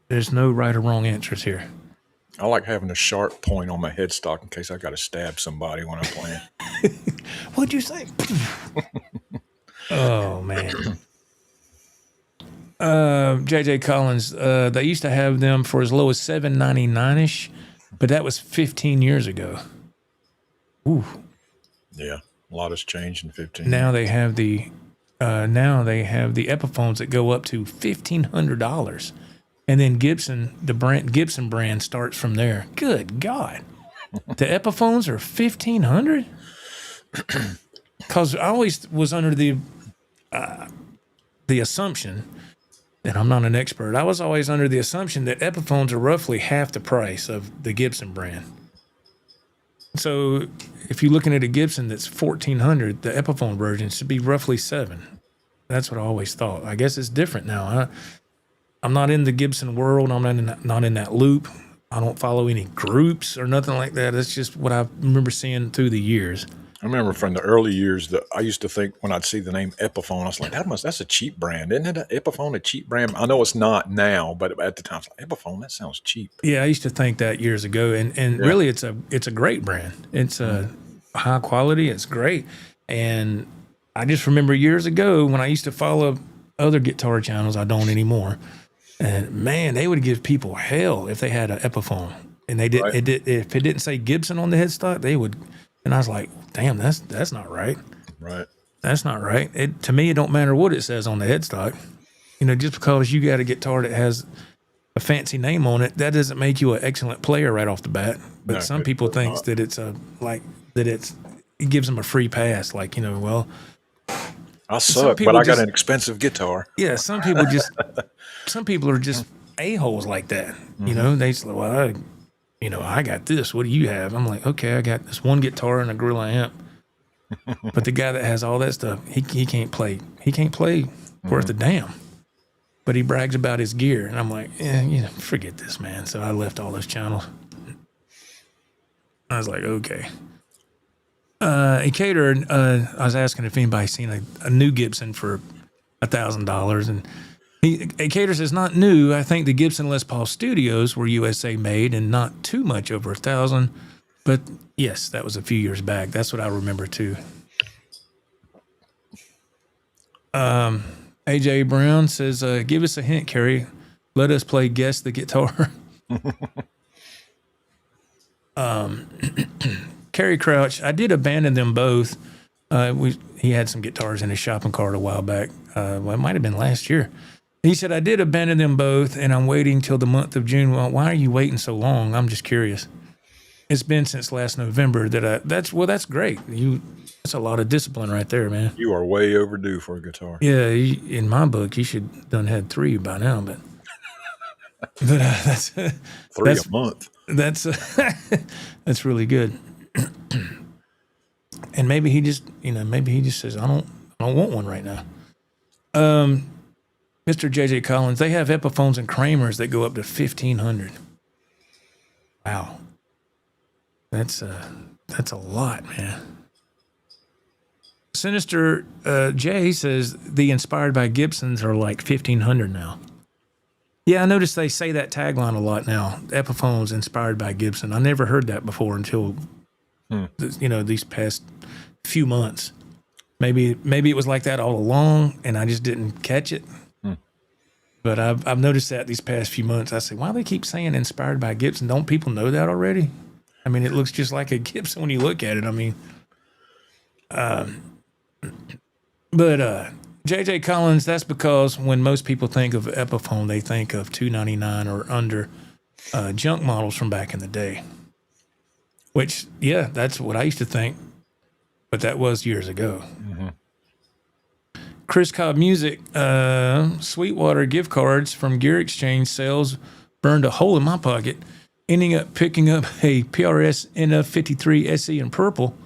There's no right or wrong answers here. I like having a sharp point on my headstock in case I got to stab somebody when I'm playing. What'd you say? Oh, man. JJ Collins, they used to have them for as low as $7.99-ish, but that was 15 years ago. Ooh. Yeah, a lot has changed in 15 Now years. they have the Epiphones that go up to $1,500. And then the Gibson brand starts from there. Good God. The Epiphones are $1,500? Because I always was under the assumption, and I'm not an expert, I was always under the assumption that Epiphones are roughly half the price of the Gibson brand. So if you're looking at a Gibson that's 1400, the Epiphone version should be roughly $7. That's what I always thought. I guess it's different now. I'm not in the Gibson world. I'm not in that loop. I don't follow any groups or nothing like that. That's just what I remember seeing through the years. I remember from the early years that I used to think when I'd see the name Epiphone, I was like, that's a cheap brand. Isn't it? Epiphone a cheap brand? I know it's not now, but at the time, I was like, Epiphone, that sounds cheap. Yeah, I used to think that years ago. And really, it's a great brand. It's a high quality. It's great. And I just remember years ago when I used to follow other guitar channels. I don't anymore. And man, they would give people hell if they had an Epiphone. And they did. Right. If it didn't say Gibson on the headstock, they would. And I was like, damn, that's not right. Right. That's not right. To me, it don't matter what it says on the headstock. Just because you got a guitar that has a fancy name on it, that doesn't make you an excellent player right off the bat. But No, some people think that it gives them a free pass. Like, well, I suck, but I got an expensive guitar. Yeah, some people are just a-holes like that. Mm-hmm. They say, well, I got this. What do you have? I'm like, okay, I got this one guitar and a Gorilla amp. But the guy that has all that stuff, he can't play. He can't play worth a damn. But he brags about his gear. And I'm like, forget this, man. So I left all those channels. I was like, okay. A caterer, I was asking if anybody's seen a new Gibson for $1,000. And a caterer says, not new. I think the Gibson Les Paul Studios were USA made and not too much over $1,000. But yes, that was a few years back. That's what I remember too. AJ Brown says, give us a hint, Kerry. Let us play Guess the Guitar. Kerry Crouch, I did abandon them both. He had some guitars in his shopping cart a while back. Well, it might have been last year. He said, I did abandon them both, and I'm waiting till the month of June. Well, why are you waiting so long? I'm just curious. It's been since last November that's great. That's a lot of discipline right there, man. You are way overdue for a guitar. Yeah, in my book, you should done had 3 by now, but that's 3 a month. That's really good. And maybe he just says, I don't want one right now. Mr. JJ Collins, they have Epiphones and Kramers that go up to $1,500. Wow. That's a lot, man. Sinister Jay says the inspired by Gibsons are like $1,500 now. Yeah, I noticed they say that tagline a lot now. Epiphones inspired by Gibson. I never heard that before until these past few months. Maybe it was like that all along, and I just didn't catch it. But I've noticed that these past few months. I say, why do they keep saying inspired by Gibson? Don't people know that already? I mean, it looks just like a Gibson when you look at it. I mean, but JJ Collins, that's because when most people think of Epiphone, they think of $299 or under junk models from back in the day. Which, yeah, that's what I used to think, but that was years ago. Mm-hmm. Chris Cobb Music, Sweetwater gift cards from Gear Exchange sales burned a hole in my pocket, ending up picking up a PRS NF53 SE in purple.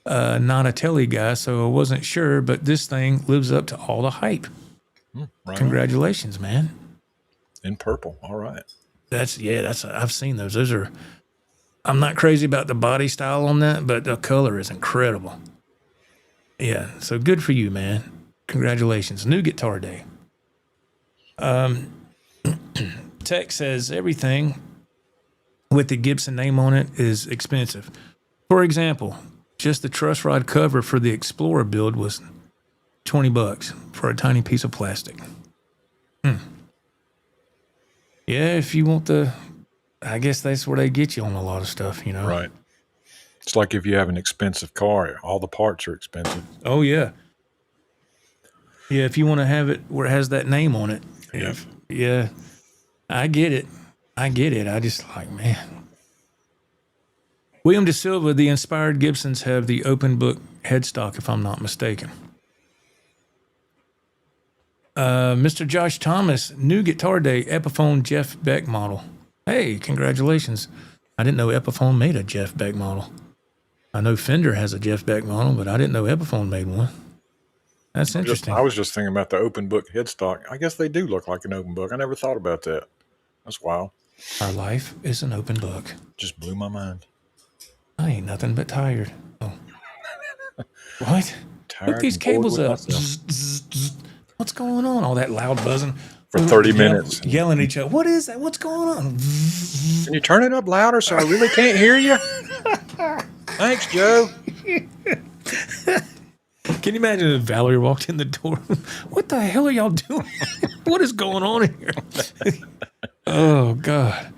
Not a telly guy, so I wasn't sure, but this thing lives up to all the hype. Right. Congratulations, man. In purple, all right. I've seen those. I'm not crazy about the body style on that, but the color is incredible. Yeah, so good for you, man. Congratulations. New Guitar Day. Tech says everything with the Gibson name on it is expensive. For example, just the truss rod cover for the Explorer build was $20 for a tiny piece of plastic. Yeah, if you want I guess that's where they get you on a lot of stuff, Right. It's like if you have an expensive car, all the parts are expensive. Oh, yeah. Yeah, if you want to have it where it has that name on it. Yeah. I get it. I just like, man. William De Silva, the inspired Gibsons have the open book headstock, if I'm not mistaken. Mr. Josh Thomas, New Guitar Day, Epiphone Jeff Beck model. Hey, congratulations. I didn't know Epiphone made a Jeff Beck model. I know Fender has a Jeff Beck model, but I didn't know Epiphone made one. That's interesting. I was just thinking about the open book headstock. I guess they do look like an open book. I never thought about that. That's wild. Our life is an open book. Just blew my mind. I ain't nothing but tired. Oh. What? Tired. Hook these cables up. What's going on? All that loud buzzing. For 30 minutes. Yelling at each other. What is that? What's going on? Can you turn it up louder so I really can't hear you? Thanks, Joe. Can you imagine if Valerie walked in the door? What the hell are y'all doing? What is going on here? Oh, God.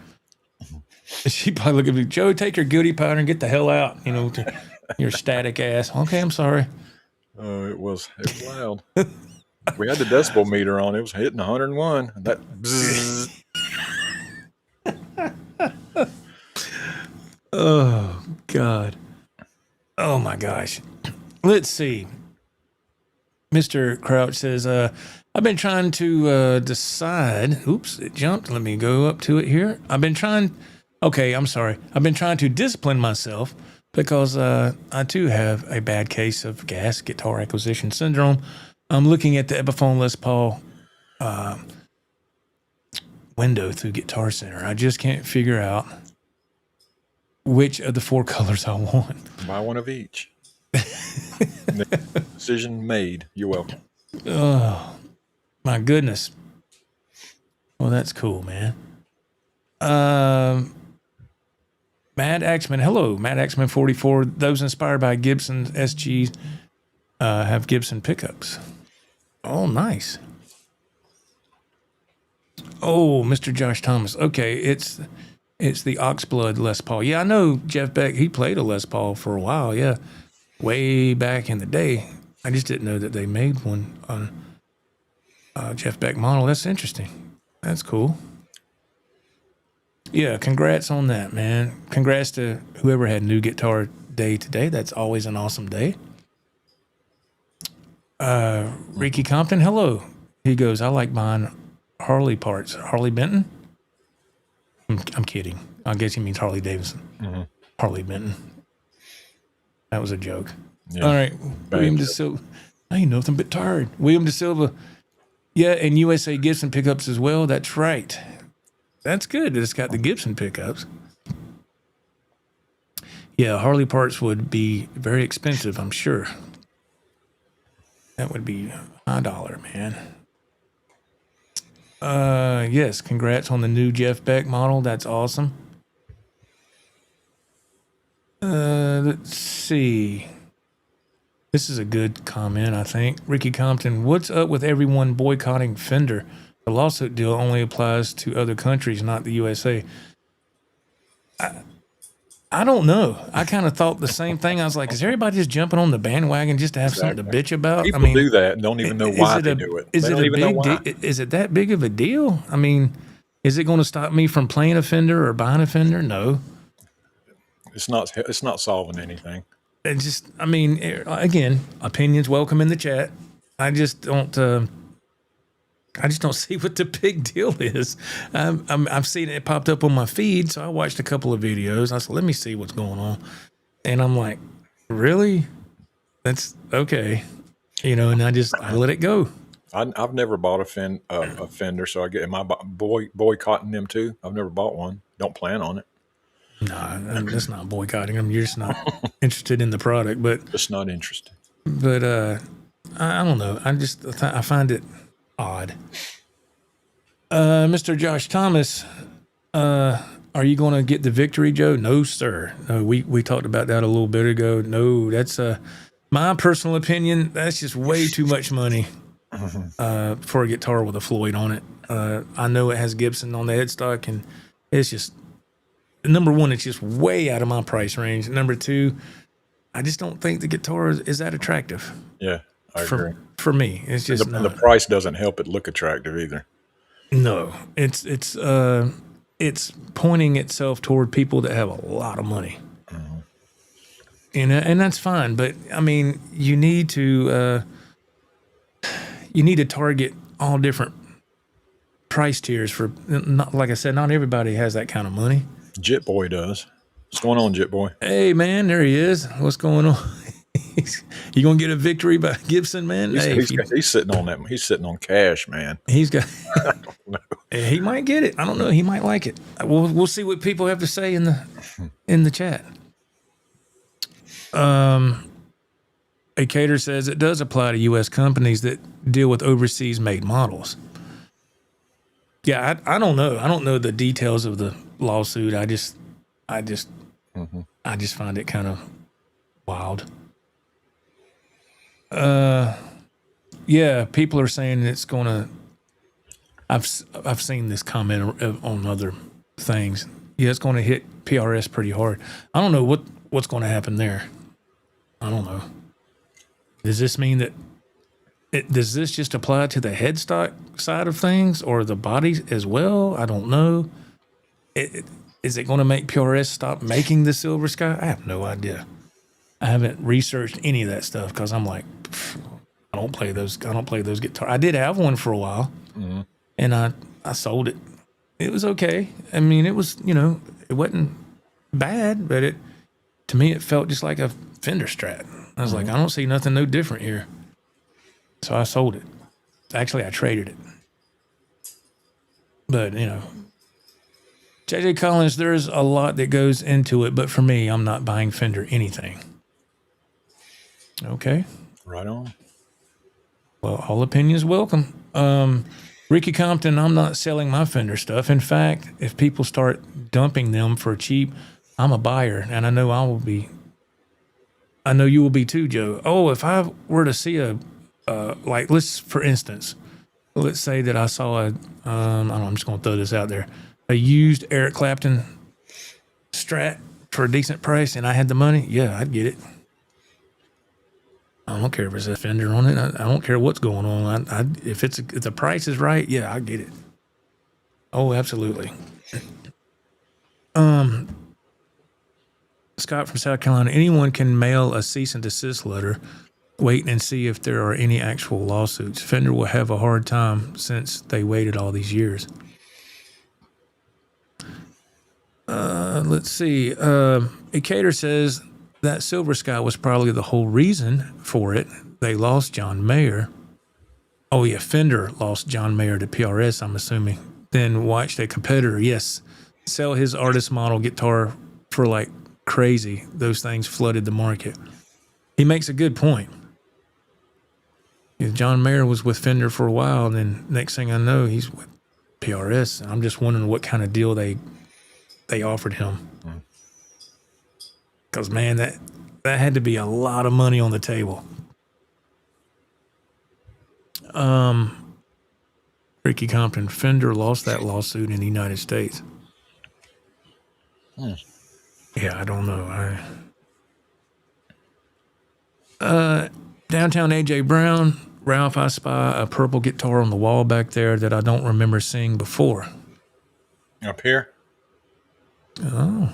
She probably look at me, Joe, take your goody powder and get the hell out. You know, your static ass. Okay, I'm sorry. Oh, it was loud. We had the decibel meter on. It was hitting 101. That bzzz. Oh, God. Oh, my gosh. Let's see. Mr. Crouch says, I've been trying to decide. Oops, it jumped. Let me go up to it here. I've been trying to discipline myself because I too have a bad case of gas guitar acquisition syndrome. I'm looking at the Epiphone Les Paul window through Guitar Center. I just can't figure out which of the 4 colors I want. Buy one of each. Decision made. You're welcome. Oh, my goodness. Well, that's cool, man. Mad Axman. Hello, Mad Axman 44. Those inspired by Gibson SGs have Gibson pickups. Oh, nice. Oh, Mr. Josh Thomas. Okay, it's the Oxblood Les Paul. Yeah, I know Jeff Beck. He played a Les Paul for a while. Yeah, way back in the day. I just didn't know that they made one on Jeff Beck model. That's interesting. That's cool. Yeah, congrats on that, man. Congrats to whoever had New Guitar Day today. That's always an awesome day. Ricky Compton, hello. He goes, I like buying Harley parts. Harley Benton? I'm kidding. I guess he means Harley Davidson. Mm-hmm. Harley Benton. That was a joke. Yeah. All right. William De Silva. I ain't nothing but tired. William De Silva. Yeah, and USA Gibson pickups as well. That's right. That's good that it's got the Gibson pickups. Yeah, Harley parts would be very expensive, I'm sure. That would be high dollar, man. Yes, congrats on the new Jeff Beck model. That's awesome. Let's see. This is a good comment, I think. Ricky Compton, what's up with everyone boycotting Fender? The lawsuit deal only applies to other countries, not the USA. I don't know. I kind of thought the same thing. I was like, is everybody just jumping on the bandwagon just to have something to bitch about? People do that and don't even know why they do it. Is it that big of a deal? I mean, is it going to stop me from playing a Fender or buying a Fender? No. It's not solving anything. It just, I mean, again, opinions welcome in the chat. I just don't see what the big deal is. I've seen it popped up on my feed, so I watched a couple of videos. I said, let me see what's going on. And I'm like, really? That's okay. You know, and I let it go. I've never bought a Fender, so am I boycotting them too? I've never bought one. Don't plan on it. No, that's not boycotting them. You're just not interested in the product, but just not interested. But I don't know. I find it odd. Mr. Josh Thomas, are you going to get the Victory, Joe? No, sir. No, we talked about that a little bit ago. No, that's my personal opinion. That's just way too much money for a guitar with a Floyd on it. I know it has Gibson on the headstock, and it's just, number one, it's just way out of my price range. Number two, I just don't think the guitar is that attractive. Yeah, I agree. For me, it's just and the price doesn't help it look attractive either. No, it's pointing itself toward people that have a lot of money, and that's fine. But I mean, you need to target all different price tiers for. Not, like I said, not everybody has that kind of money. Jit Boy does. What's going on, Jet Boy? Hey, man, there he is. What's going on? You gonna get a victory by Gibson, man? He's sitting on that. He's sitting on cash, man. He's got. I don't know. He might get it. I don't know. He might like it. We'll see what people have to say in the chat. A Cater says it does apply to U.S. companies that deal with overseas made models. Yeah, I don't know. I don't know the details of the lawsuit. I just find it kind of wild. Yeah, people are saying it's going to. I've seen this comment on other things. Yeah, it's going to hit PRS pretty hard. I don't know what's going to happen there. I don't know. Does this mean that? Does this just apply to the headstock side of things or the body as well? I don't know. Is it going to make PRS stop making the Silver Sky? I have no idea. I haven't researched any of that stuff because I'm like, I don't play those guitars. I did have one for a while, and I sold it. It was okay. I mean, it was, it wasn't bad, but to me it felt just like a Fender Strat. I was like, I don't see nothing no different here. So I sold it. Actually, I traded it. But, JJ Collins, there's a lot that goes into it, but for me, I'm not buying Fender anything. Okay. Right on. Well, all opinions welcome. Ricky Compton, I'm not selling my Fender stuff. In fact, if people start dumping them for cheap, I'm a buyer, and I know you will be too, Joe. Oh, if I were to see for instance, let's say that I saw I'm just going to throw this out there, a used Eric Clapton Strat for a decent price, and I had the money, yeah, I'd get it. I don't care if it's a Fender on it. I don't care what's going on. If the price is right, yeah, I get it. Oh, absolutely. Scott from South Carolina. Anyone can mail a cease and desist letter. Wait and see if there are any actual lawsuits. Fender will have a hard time since they waited all these years. Let's see. Ecater says that Silver Sky was probably the whole reason for it. They lost John Mayer. Oh, yeah, Fender lost John Mayer to PRS, I'm assuming. Then watched a competitor, yes, sell his artist model guitar for like crazy. Those things flooded the market. He makes a good point. John Mayer was with Fender for a while, and then next thing I know, he's with PRS. I'm just wondering what kind of deal they offered him. Because, man, that had to be a lot of money on the table. Ricky Compton, Fender lost that lawsuit in the United States. Yeah, I don't know. Downtown AJ Brown, Ralph, I spy a purple guitar on the wall back there that I don't remember seeing before. Up here? Oh.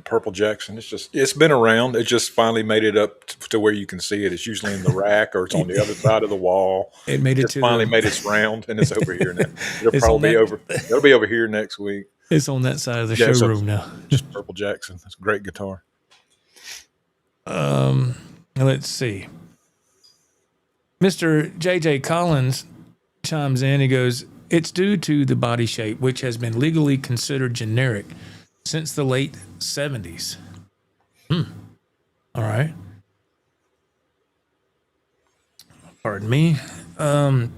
Purple Jackson. It's been around. It just finally made it up to where you can see it. It's usually in the rack or it's on the other side of the wall. It made it finally made its round, and it's over here now. It'll probably be over here next week. It's on that side of the showroom now. Just Purple Jackson. That's a great guitar. Let's see. Mr. JJ Collins chimes in. He goes, it's due to the body shape, which has been legally considered generic since the late 70s. All right. Pardon me. Mr.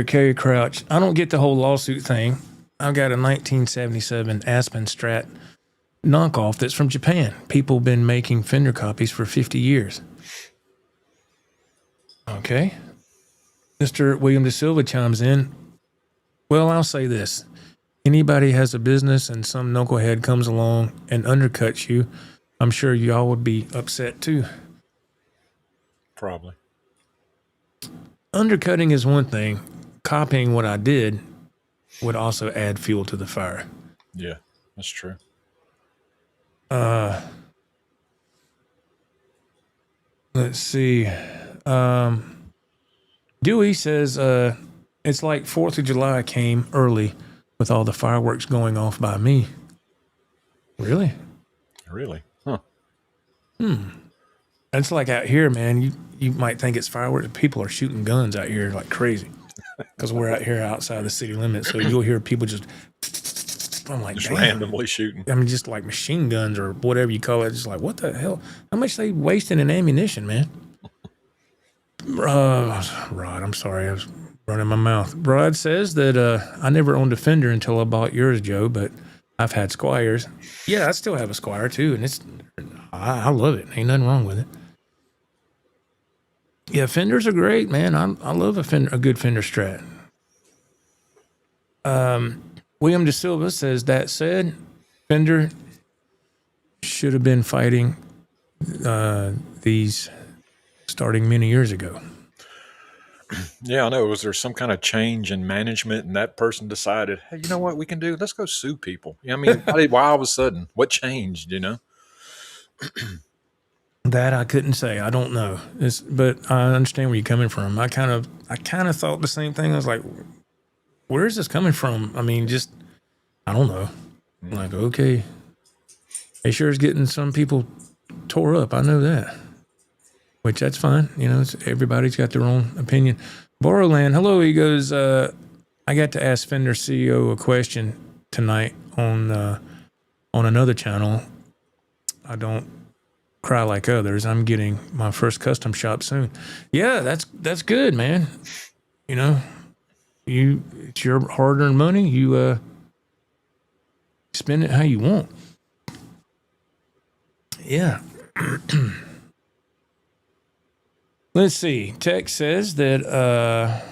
Kerry Crouch, I don't get the whole lawsuit thing. I've got a 1977 Aspen Strat knockoff that's from Japan. People have been making Fender copies for 50 years. Okay. Mr. William De Silva chimes in. Well, I'll say this. Anybody has a business and some knucklehead comes along and undercuts you, I'm sure y'all would be upset too. Probably. Undercutting is one thing. Copying what I did would also add fuel to the fire. Yeah, that's true. Let's see. Dewey says it's like 4th of July came early with all the fireworks going off by me. Really? Really? Huh. It's like out here, man. You might think it's fireworks. People are shooting guns out here like crazy because we're out here outside the city limits. So you'll hear people just. I'm like, Just damn. randomly shooting. I mean, just like machine guns or whatever you call it. Just like, what the hell? How much they wasting in ammunition, man? Rod, I'm sorry, I was running my mouth. Rod says that I never owned a Fender until I bought yours, Joe, but I've had Squires. Yeah, I still have a Squire too, and I love it. Ain't nothing wrong with it. Yeah, Fenders are great, man. I love a good Fender Strat. William De Silva says, that said, Fender should have been fighting these starting many years ago. Yeah, I know. Was there some kind of change in management and that person decided, hey, you know what we can do? Let's go sue people. I mean, why all of a sudden? What changed, That I couldn't say. I don't know. But I understand where you're coming from. I kind of thought the same thing. I was like, where is this coming from? I mean, just, I don't know. I'm like, okay. It sure is getting some people tore up. I know that. Which that's fine. Everybody's got their own opinion. Borrowland, hello. He goes, I got to ask Fender CEO a question tonight on another channel. I don't cry like others. I'm getting my first custom shop soon. Yeah, that's good, man. It's your hard-earned money. You spend it how you want. Yeah. Let's see. Tech says that,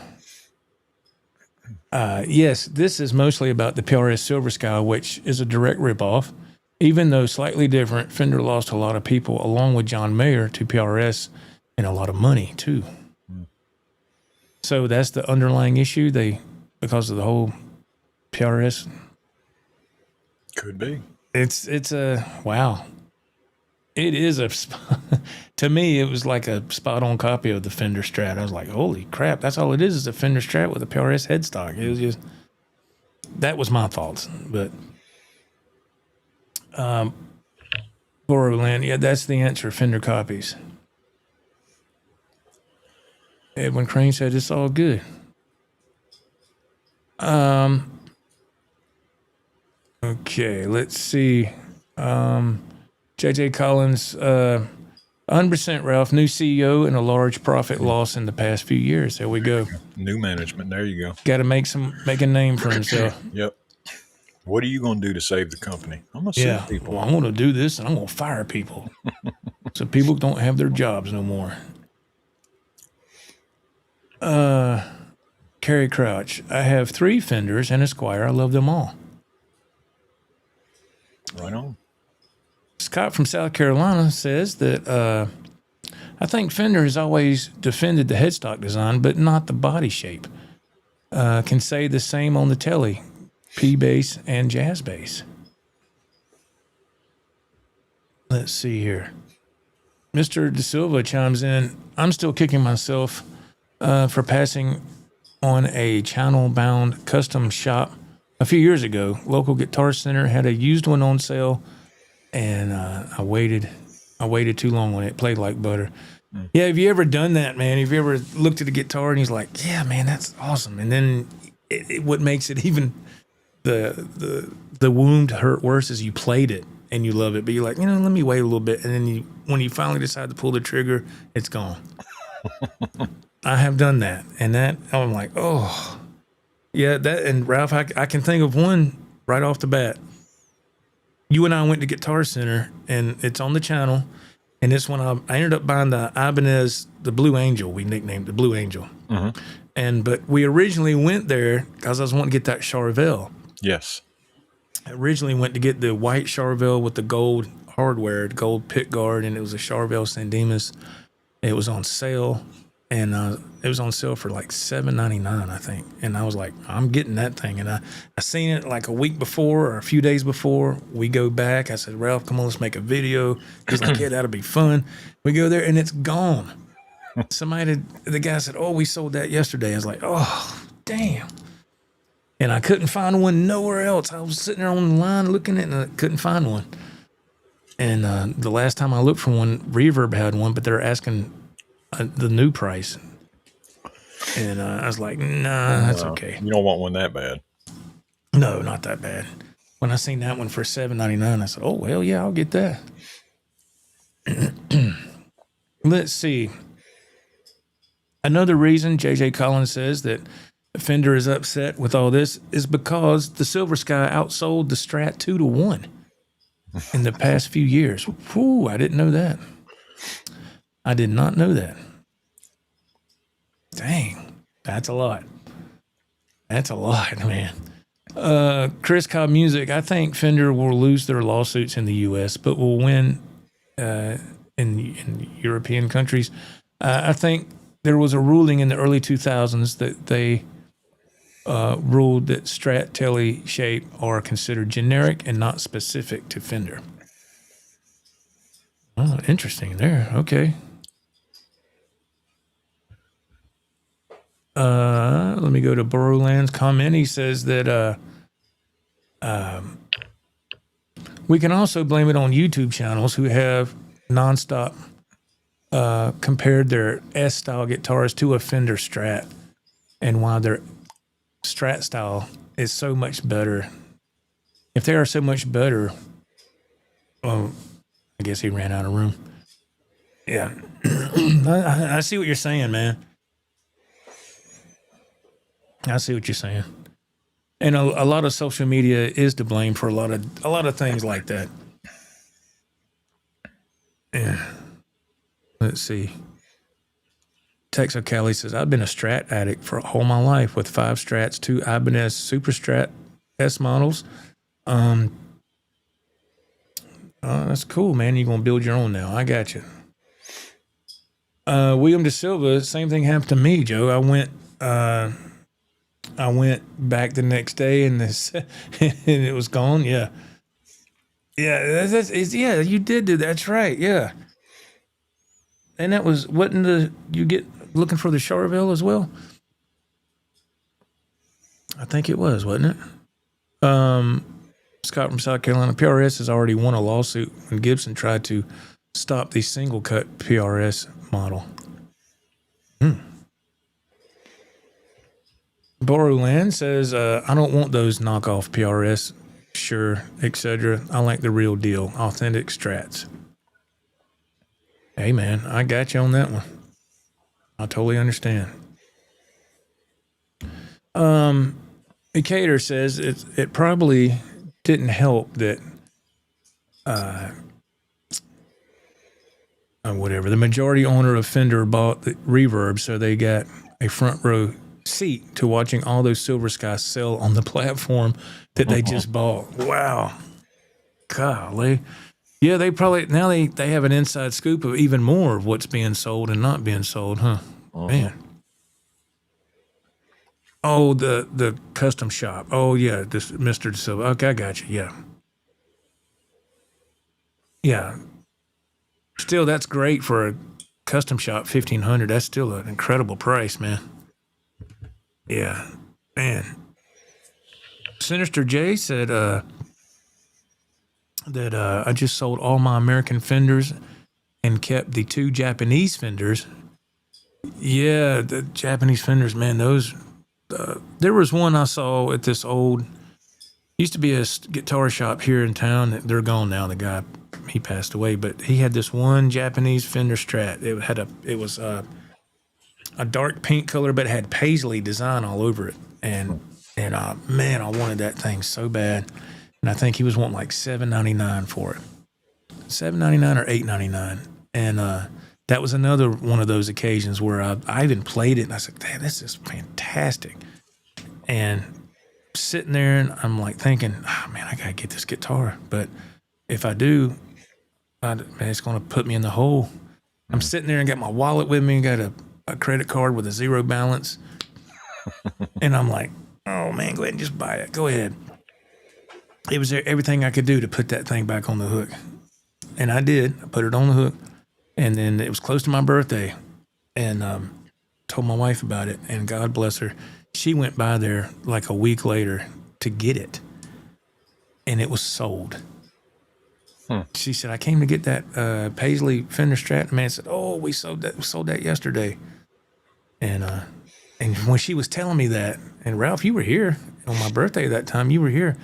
yes, this is mostly about the PRS Silver Sky, which is a direct ripoff. Even though slightly different, Fender lost a lot of people, along with John Mayer, to PRS and a lot of money, too. So that's the underlying issue. Because of the whole PRS. Could be. It's wow. It is to me, it was like a spot-on copy of the Fender Strat. I was like, holy crap, that's all it is a Fender Strat with a PRS headstock. It was just, that was my thoughts. But, Borrowland, yeah, that's the answer, Fender copies. Edwin Crane said it's all good. Okay, let's see. JJ Collins, 100% Ralph, new CEO and a large profit loss in the past few years. There we go. New management. There you go. Got to make a name for himself. Yep. What are you going to do to save the company? I'm going to sue people. Well, I'm going to do this and I'm going to fire people. So people don't have their jobs no more. Carrie Crouch, I have 3 Fenders and a Squire. I love them all. Right on. Scott from South Carolina says that I think Fender has always defended the headstock design, but not the body shape. Can say the same on the Tele, P bass and jazz bass. Let's see here. Mr. De Silva chimes in. I'm still kicking myself for passing on a channel-bound custom shop a few years ago. Local Guitar Center had a used one on sale, and I waited too long on it. It played like butter. Yeah, have you ever done that, man? Have you ever looked at a guitar and he's like, yeah, man, that's awesome. And then what makes it even the wound hurt worse is you played it and you love it, but you're like, let me wait a little bit. And then when you finally decide to pull the trigger, it's gone. I have done that. And I'm like, oh, yeah, that. And Ralph, I can think of one right off the bat. You and I went to Guitar Center, and it's on the channel. And this one, I ended up buying the Ibanez, the Blue Angel. We nicknamed the Blue Angel. Mm-hmm. But we originally went there because I was wanting to get that Charvel. Yes. I originally went to get the white Charvel with the gold hardware, the gold pick guard, and it was a Charvel Sandemus. It was on sale, and it was on sale for like $7.99, I think. And I was like, I'm getting that thing. And I seen it like a week before or a few days before. We go back. I said, Ralph, come on, let's make a video. He's like, yeah, that'll be fun. We go there, and it's gone. The guy said, oh, we sold that yesterday. I was like, oh, damn. And I couldn't find one nowhere else. I was sitting there on the line looking at it, and I couldn't find one. And the last time I looked for one, Reverb had one, but they're asking the new price. And I was like, nah, that's okay. You don't want one that bad. No, not that bad. When I seen that one for $7.99, I said, oh, well, yeah, I'll get that. Let's see. Another reason J.J. Collins says that Fender is upset with all this is because the Silver Sky outsold the Strat 2-1 in the past few years. Whew, I didn't know that. I did not know that. Dang, that's a lot. That's a lot, man. Chris Cobb Music, I think Fender will lose their lawsuits in the U.S., but will win in European countries. I think there was a ruling in the early 2000s that they ruled that Strat Tele shape are considered generic and not specific to Fender. Oh, interesting there. Okay. Let me go to Burrowland's comment. He says that we can also blame it on YouTube channels who have nonstop compared their S-style guitars to a Fender Strat, and why their Strat style is so much better. If they are so much better, I guess he ran out of room. Yeah. I see what you're saying, man. I see what you're saying. And a lot of social media is to blame for a lot of things like that. Yeah. Let's see. Texo Cali says, I've been a Strat addict for all my life with 5 Strats, 2 Ibanez Super Strat S models. Oh, that's cool, man. You're going to build your own now. I got you. William De Silva, same thing happened to me, Joe. I went back the next day and and it was gone. Yeah. Yeah. Yeah, you did do that. That's right. Yeah. And that wasn't you get looking for the Charvel as well? I think it was, wasn't it? Scott from South Carolina, PRS has already won a lawsuit when Gibson tried to stop the single cut PRS model. Borrowland says, I don't want those knockoff PRS, sure, etc. I like the real deal, authentic Strats. Hey, man, I got you on that one. I totally understand. Decatur says it probably didn't help that whatever, the majority owner of Fender bought the Reverb, so they got a front row seat to watching all those Silver Skies sell on the platform that they just bought. Wow. Golly. Yeah, they probably now they have an inside scoop of even more of what's being sold and not being sold, huh? Man. Oh, the custom shop. Oh yeah, this Mr. De Silva. Okay, I got you. Yeah. Yeah. Still, that's great for a custom shop, $1,500. That's still an incredible price, man. Yeah, man. Sinister J said that I just sold all my American Fenders and kept the 2 Japanese Fenders. Yeah, the Japanese Fenders, man, those... there was one I saw at this used to be a guitar shop here in town. They're gone now. The guy, he passed away, but he had this one Japanese Fender Strat. It was a dark pink color, but it had paisley design all over it. And man, I wanted that thing so bad. And I think he was wanting like $7.99 for it. $7.99 or $8.99. And that was another one of those occasions where I even played it and I said, damn, this is fantastic. And sitting there and I'm like thinking, oh man, I gotta get this guitar. But if I do, man, it's gonna put me in the hole. I'm sitting there and got my wallet with me and got a credit card with a 0 balance. And I'm like, oh man, go ahead and just buy it. Go ahead. It was everything I could do to put that thing back on the hook. And I did. I put it on the hook. And then it was close to my birthday. And told my wife about it. And God bless her. She went by there like a week later to get it, and it was sold. She said, I came to get that Paisley Fender Strat. The man said, oh, we sold that yesterday. And when she was telling me that, and Ralph, you were here on my birthday that time, you were here.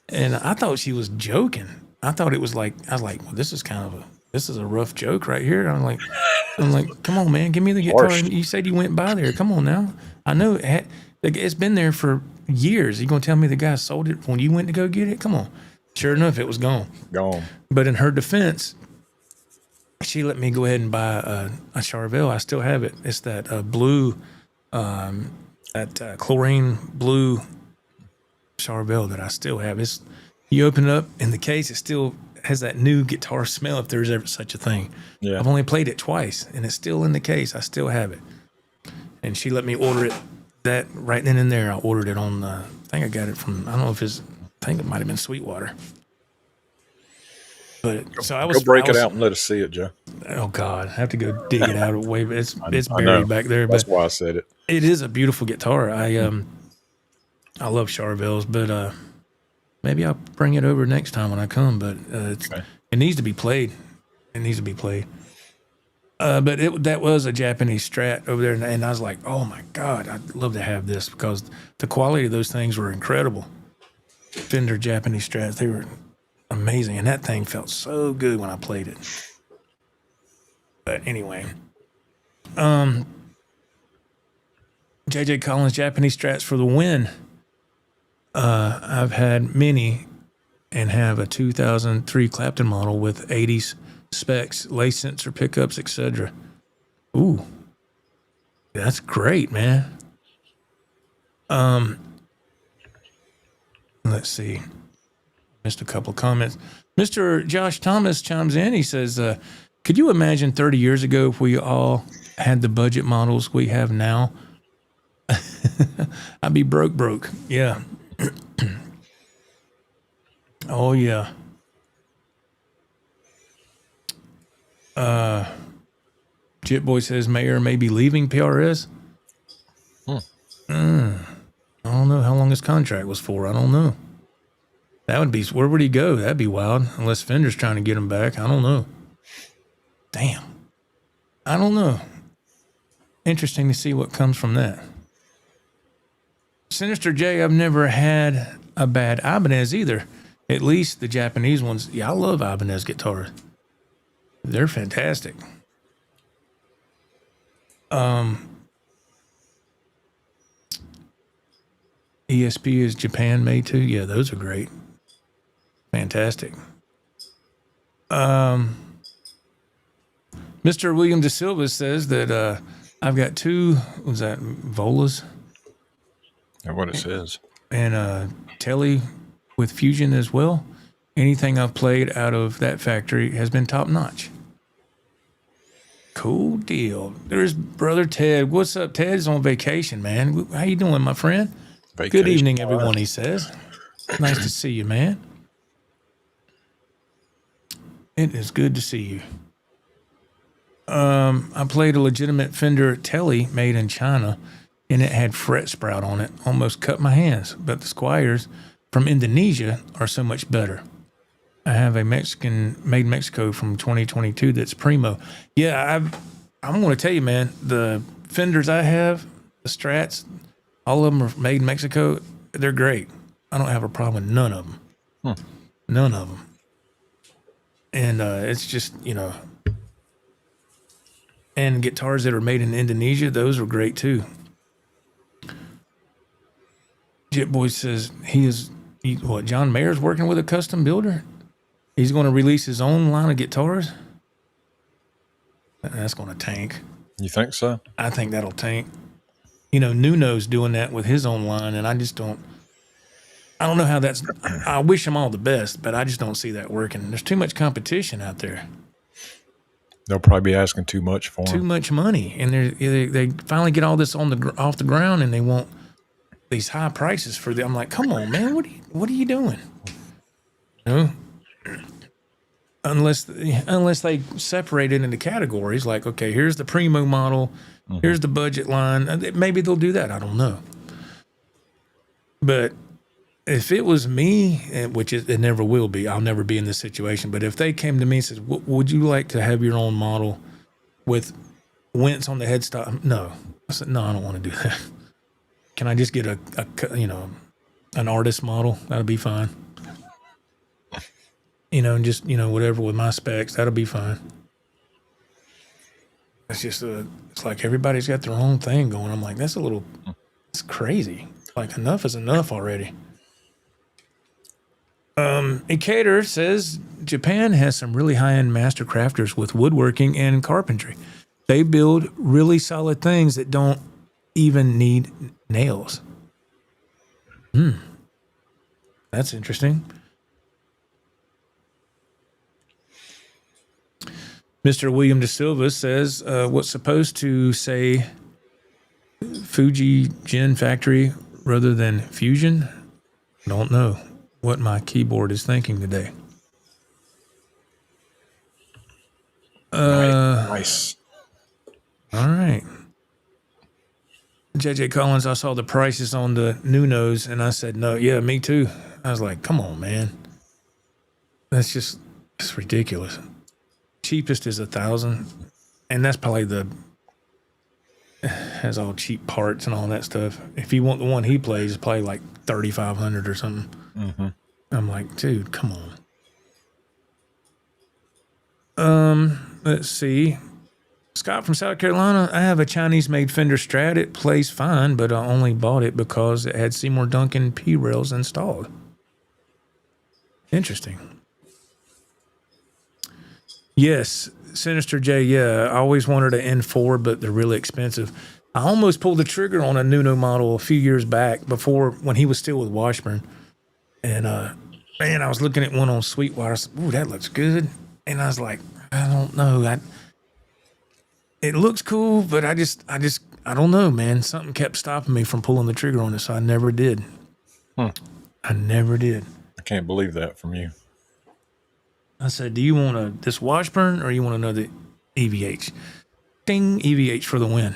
And I thought she was joking. I thought it was like, I was like, well, this is a rough joke right here. I'm like, come on, man, give me the guitar. Harsh. You said you went by there. Come on now. I know it's been there for years. You gonna tell me the guy sold it when you went to go get it? Come on. Sure enough, it was gone. But in her defense, she let me go ahead and buy a Charvel. I still have it. It's that blue, chlorine blue Charvel that I still have. You open it up in the case, it still has that new guitar smell, if there's ever such a thing. Yeah. I've only played it twice, and it's still in the case. I still have it. And she let me order it that right then and there. I ordered it on I think I got it from, I don't know if I think it might have been Sweetwater. But so I was Go break it out and let us see it, Joe. Oh God, I have to go dig it out of the way. But it's I buried know. back there. That's But why I said it. it is a beautiful guitar. I love Charvels, but maybe I'll bring it over next time when I come. But it needs to be played. It needs to be played. But that was a Japanese Strat over there, and I was like, oh my God, I'd love to have this because the quality of those things were incredible. Fender Japanese Strats, they were amazing, and that thing felt so good when I played it. But anyway, JJ Collins Japanese Strats for the win. I've had many and have a 2003 Clapton model with 80s specs, lace sensor pickups, etc. Ooh, that's great, man. Let's see. Missed a couple of comments. Mr. Josh Thomas chimes in. He says, could you imagine 30 years ago if we all had the budget models we have now? I'd be broke. Yeah. Oh, yeah. Jit Boy says Mayor may be leaving PRS. I don't know how long his contract was for. I don't know. That would be, where would he go? That'd be wild. Unless Fender's trying to get him back. I don't know. Damn. I don't know. Interesting to see what comes from that. Sinister J, I've never had a bad Ibanez either. At least the Japanese ones. Yeah, I love Ibanez guitars. They're fantastic. ESP is Japan made too. Yeah, those are great. Fantastic. Mr. William De Silva says that I've got two, was that Volas? That's what it says. And Telly with Fusion as well. Anything I've played out of that factory has been top notch. Cool deal. There's brother Ted. What's up, Ted? He's on vacation, man. How you doing, my friend? Vacation. Good evening, everyone, he says. Nice to see you, man. It is good to see you. I played a legitimate Fender Telly made in China, and it had fret sprout on it. Almost cut my hands, but the Squires from Indonesia are so much better. I have a Mexican made Mexico from 2022 that's primo. Yeah, I'm going to tell you, man, the Fenders I have, the Strats, all of them are made in Mexico. They're great. I don't have a problem with none of them. None of them. And it's just, and guitars that are made in Indonesia, those are great too. Jit Boy says John Mayer's working with a custom builder? He's going to release his own line of guitars? That's going to tank. You think so? I think that'll tank. Nuno's doing that with his own line, and I don't know how that's, I wish him all the best, but I just don't see that working. There's too much competition out there. They'll probably be asking too much for Too him. much money, and they finally get all this off the ground, and they want these high prices for them. I'm like, come on, man, what are you doing? Unless they separate it into categories, like, okay, here's the primo model, here's the budget line. Maybe they'll do that. I don't know. But if it was me, which it never will be, I'll never be in this situation. But if they came to me and said, "Would you like to have your own model with Wentz on the headstock?" No, I said, "No, I don't want to do that. Can I just get an artist model? That'll be fine. And just whatever with my specs, that'll be fine." It's just it's like everybody's got their own thing going. I'm like, it's crazy. Like, enough is enough already. Ikater says Japan has some really high-end master crafters with woodworking and carpentry. They build really solid things that don't even need nails. That's interesting. Mr. William De Silva says, what's supposed to say Fuji Gen Factory rather than Fusion? Don't know what my keyboard is thinking today. Nice. All right. JJ Collins, I saw the prices on the Nunos and I said, no, yeah, me too. I was like, come on, man. It's ridiculous. Cheapest is $1,000, and that's probably has all cheap parts and all that stuff. If you want the one he plays, it's probably like $3,500 or something. Mm-hmm. I'm like, dude, come on. Let's see. Scott from South Carolina, I have a Chinese-made Fender Strat. It plays fine, but I only bought it because it had Seymour Duncan P-rails installed. Interesting. Yes, Sinister J, yeah. I always wanted an N4, but they're really expensive. I almost pulled the trigger on a Nuno model a few years back when he was still with Washburn. And, man, I was looking at one on Sweetwater. I said, ooh, that looks good. And I was like, I don't know. It looks cool, but I don't know, man. Something kept stopping me from pulling the trigger on it, so I never did. I never did. I can't believe that from you. I said, do you want this Washburn or you want another EVH? Ding, EVH for the win.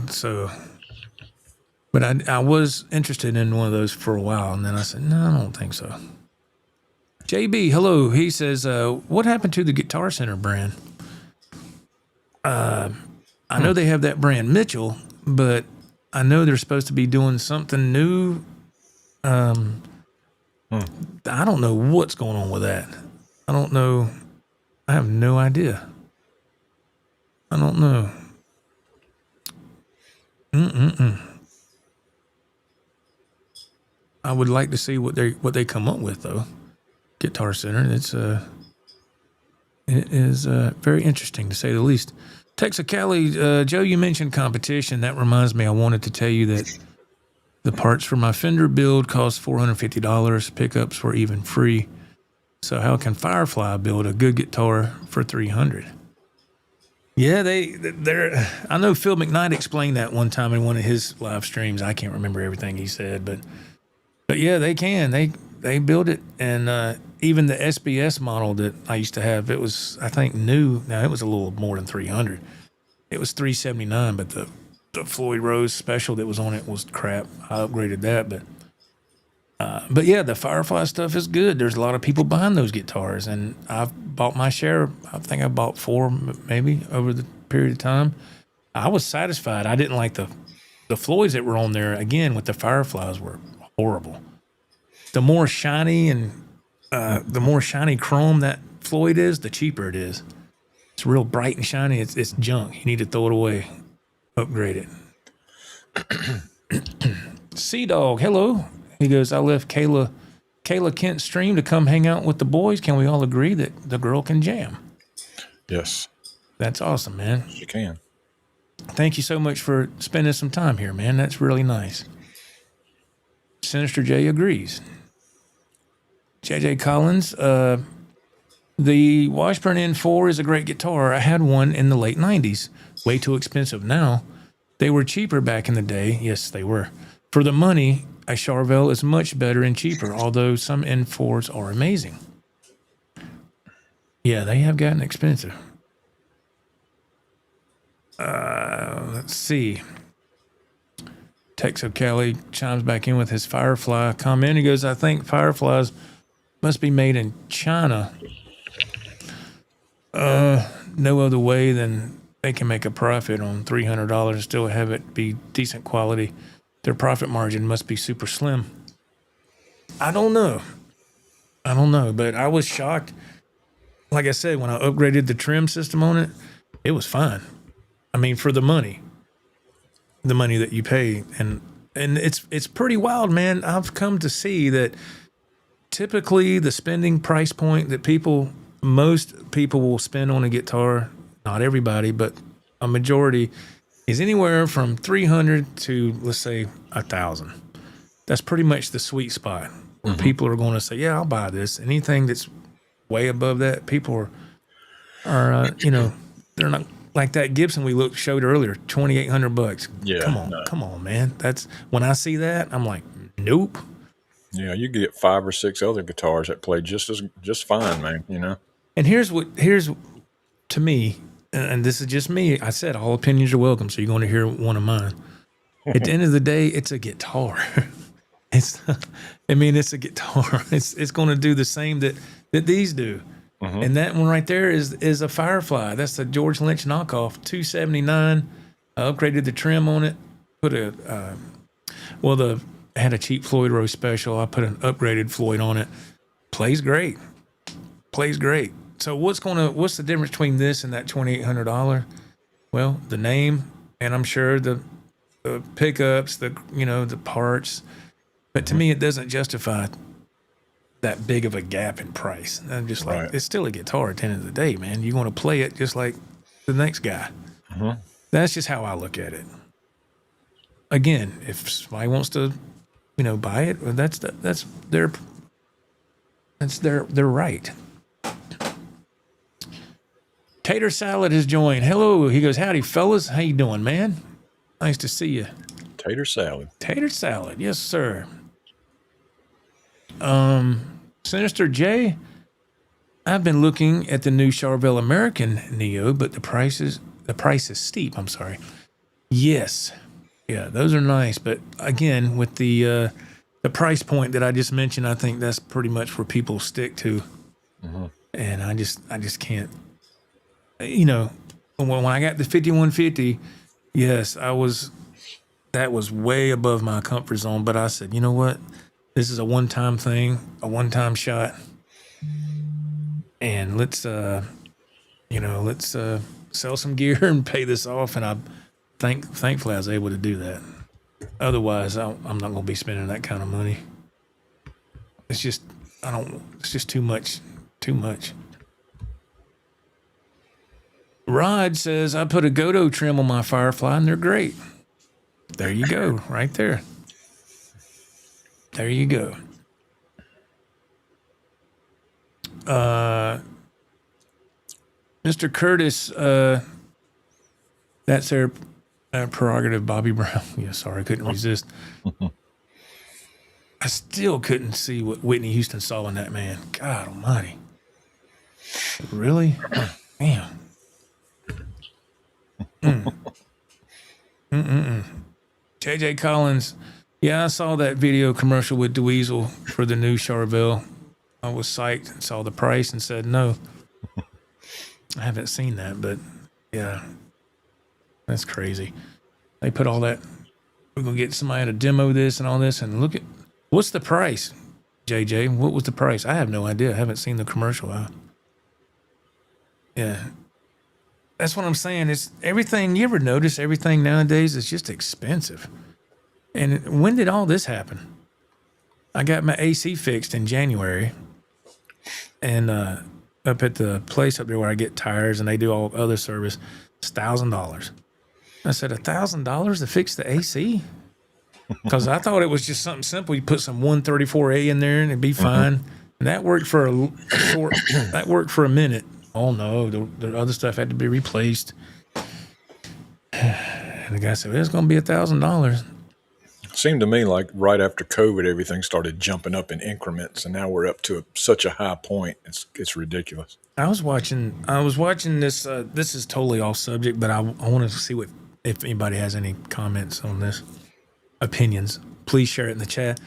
So, but I was interested in one of those for a while, and then I said, no, I don't think so. JB, hello. He says, what happened to the Guitar Center brand? I know they have that brand Mitchell, but I know they're supposed to be doing something new. I don't know what's going on with that. I don't know. I have no idea. I don't know. I would like to see what they come up with, though. Guitar Center. It is very interesting, to say the least. Texacali, Joe, you mentioned competition. That reminds me, I wanted to tell you that the parts for my Fender build cost $450. Pickups were even free. So how can Firefly build a good guitar for $300? Yeah, they're. I know Phil McKnight explained that one time in one of his live streams. I can't remember everything he said, but yeah, they can. They build it, and even the SBS model that I used to have, it was, I think, new. Now it was a little more than $300. It was $379, but the Floyd Rose special that was on it was crap. I upgraded that, but yeah, the Firefly stuff is good. There's a lot of people buying those guitars, and I've bought my share. I think I bought 4 maybe over the period of time. I was satisfied. I didn't like the Floyds that were on there. Again, with the Fireflies were horrible. The more shiny and the more shiny chrome that Floyd is, the cheaper it is. It's real bright and shiny. It's junk. You need to throw it away. Upgrade it. Sea Dog, hello. He goes, I left Kayla Kent's stream to come hang out with the boys. Can we all agree that the girl can jam? Yes. That's awesome, man. She can. Thank you so much for spending some time here, man. That's really nice. Sinister J agrees. JJ Collins, the Washburn N4 is a great guitar. I had one in the late 90s. Way too expensive now. They were cheaper back in the day. Yes, they were. For the money, a Charvel is much better and cheaper, although some N4s are amazing. Yeah, they have gotten expensive. Let's see. Texo Cali chimes back in with his Firefly comment. He goes, I think Fireflies must be made in China. No other way than they can make a profit on $300 and still have it be decent quality. Their profit margin must be super slim. I don't know, but I was shocked. Like I said, when I upgraded the trim system on it, it was fine. I mean, for the money that you pay, and it's pretty wild, man. I've come to see that typically the spending price point that most people will spend on a guitar, not everybody, but a majority, is anywhere from $300 to, let's say, $1,000. That's pretty much the sweet spot where people are going to say, yeah, I'll buy this. Anything that's way above that, people are they're not. Like that Gibson we showed earlier, $2,800. Yeah, come on, man. That's when I see that, I'm like, nope. Yeah, you get 5 or 6 other guitars that play just fine, man. You know. And here's to me, and this is just me. I said all opinions are welcome, so you're going to hear one of mine. At the end of the day, it's a guitar. It's a guitar. It's going to do the same that these do. And that one right there is a Firefly. That's the George Lynch knockoff, $279. I upgraded the trim on it. Put had a cheap Floyd Rose special. I put an upgraded Floyd on it. Plays great. So what's the difference between this and that $2,800? Well, the name, and I'm sure the pickups, the parts. But to me, it doesn't justify that big of a gap in price. I'm just like, It's still a guitar at the end of the day, man. You want to play it just like the next guy. That's just how I look at it. Again, if somebody wants to, buy it, well, that's their right. Tater Salad has joined. Hello. He goes, howdy, fellas. How you doing, man? Nice to see you. Tater Salad. Yes, sir. Sinister J, I've been looking at the new Charvel American Neo, but the price is steep. I'm sorry. Yes. Yeah, those are nice. But again, with the price point that I just mentioned, I think that's pretty much where people stick to. And I just can't, when I got the 5150, yes, that was way above my comfort zone. But I said, you know what? This is a one-time thing, a one-time shot, and let's sell some gear and pay this off. And thankfully I was able to do that. Otherwise, I'm not going to be spending that kind of money. It's just too much. Rod says, I put a Godot trim on my Firefly and they're great. There you go, right there. There you go. Mr. Curtis, that's their prerogative, Bobby Brown. Yeah, sorry, I couldn't resist. I still couldn't see what Whitney Houston saw in that man. God almighty. Really? Damn. JJ Collins, yeah, I saw that video commercial with Dweezil for the new Charvel. I was psyched and saw the price and said no. I haven't seen that, but yeah, that's crazy. They put all that. We're going to get somebody to demo this and all this, and look at what's the price, JJ? What was the price? I have no idea. I haven't seen the commercial. Yeah. That's what I'm saying. It's everything. You ever notice everything nowadays is just expensive? And when did all this happen? I got my AC fixed in January, and up at the place up there where I get tires and they do all other service, it's $1,000. I said, $1,000 to fix the AC? Because I thought it was just something simple. You put some 134A in there and it'd be fine. And that worked for a minute. Oh no, the other stuff had to be replaced. And the guy said, well, it's going to be $1,000. Seemed to me like right after COVID, everything started jumping up in increments, and now we're up to such a high point. It's ridiculous. I was watching this. This is totally off subject, but I want to see if anybody has any comments on this. opinions, please share it in the chat.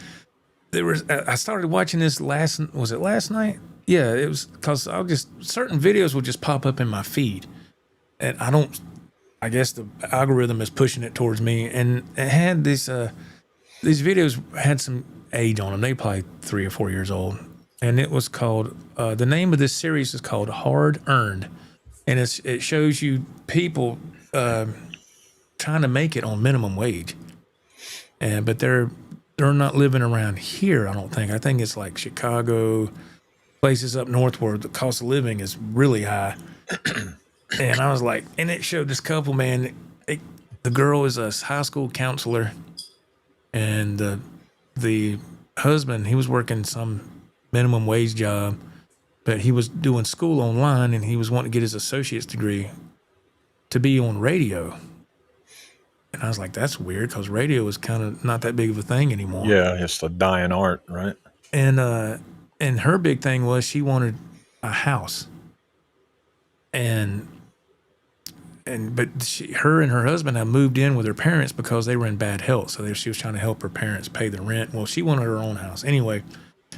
I started watching this last night? Yeah, it was because certain videos will just pop up in my feed, and I guess the algorithm is pushing it towards me, and it had these videos had some age on them. They probably 3 or 4 years old, and it was called the name of this series is called Hard Earned, and it shows you people trying to make it on minimum wage, but they're not living around here. I don't think. I think it's like Chicago, places up north where the cost of living is really high. And I was like, and it showed this couple, man. The girl is a high school counselor, and the husband, he was working some minimum wage job, but he was doing school online, and he was wanting to get his associate's degree to be on radio. And I was like, that's weird, because radio is kind of not that big of a thing anymore. Yeah, it's a dying art, right? And her big thing was she wanted a house, but her and her husband had moved in with her parents because they were in bad health. So she was trying to help her parents pay the rent. Well, she wanted her own house. Anyway,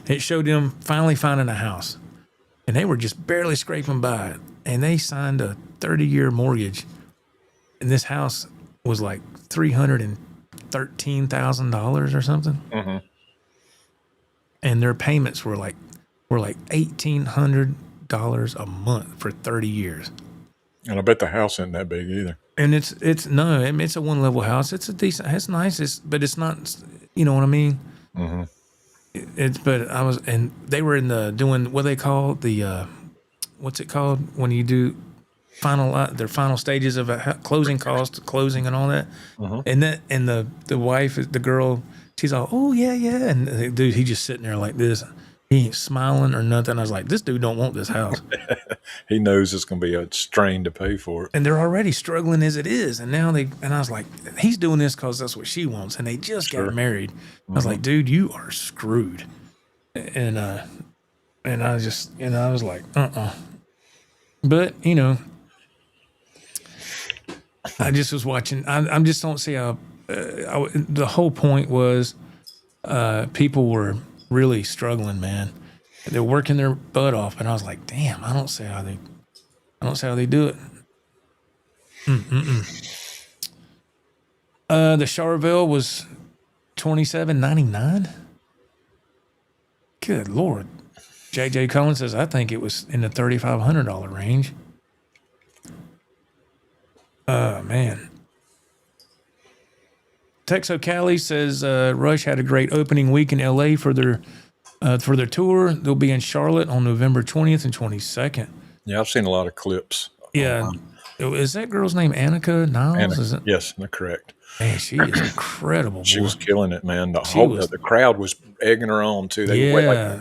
it showed them finally finding a house, and they were just barely scraping by it. And they signed a 30-year mortgage, and this house was like $313,000 or something. Mm-hmm. And their payments were like $1,800 a month for 30 years. And I bet the house isn't that big either. And it's a one-level house. It's a decent, it's nice, but it's not, you know what I mean? Mm-hmm. And they were doing what they call what's it called when you do their final stages of a closing cost, closing and all that. Mm-hmm. And the wife, the girl, she's all, oh yeah. And the dude, he just sitting there like this. He ain't smiling or nothing. I was like, this dude don't want this house. He knows it's going to be a strain to pay for it. And they're already struggling as it is. And now and I was like, he's doing this because that's what she wants. And they just got married. Mm-hmm. I was like, dude, you are screwed. And I just, I was like, But, I just was watching. I just don't see how, the whole point was people were really struggling, man. They're working their butt off, and I was like, "Damn, I don't see how they do it." The Charvel was $27.99. Good Lord. JJ Collins says, "I think it was in the $3,500 range." Man. Texo Cali says Rush had a great opening week in LA for their tour. They'll be in Charlotte on November 20th and 22nd. Yeah, I've seen a lot of clips. Yeah. Is that girl's name Annika Niles? Is it? Yes, correct. Man, she is incredible. Boy. She was killing it, man. The crowd was egging her on, too. They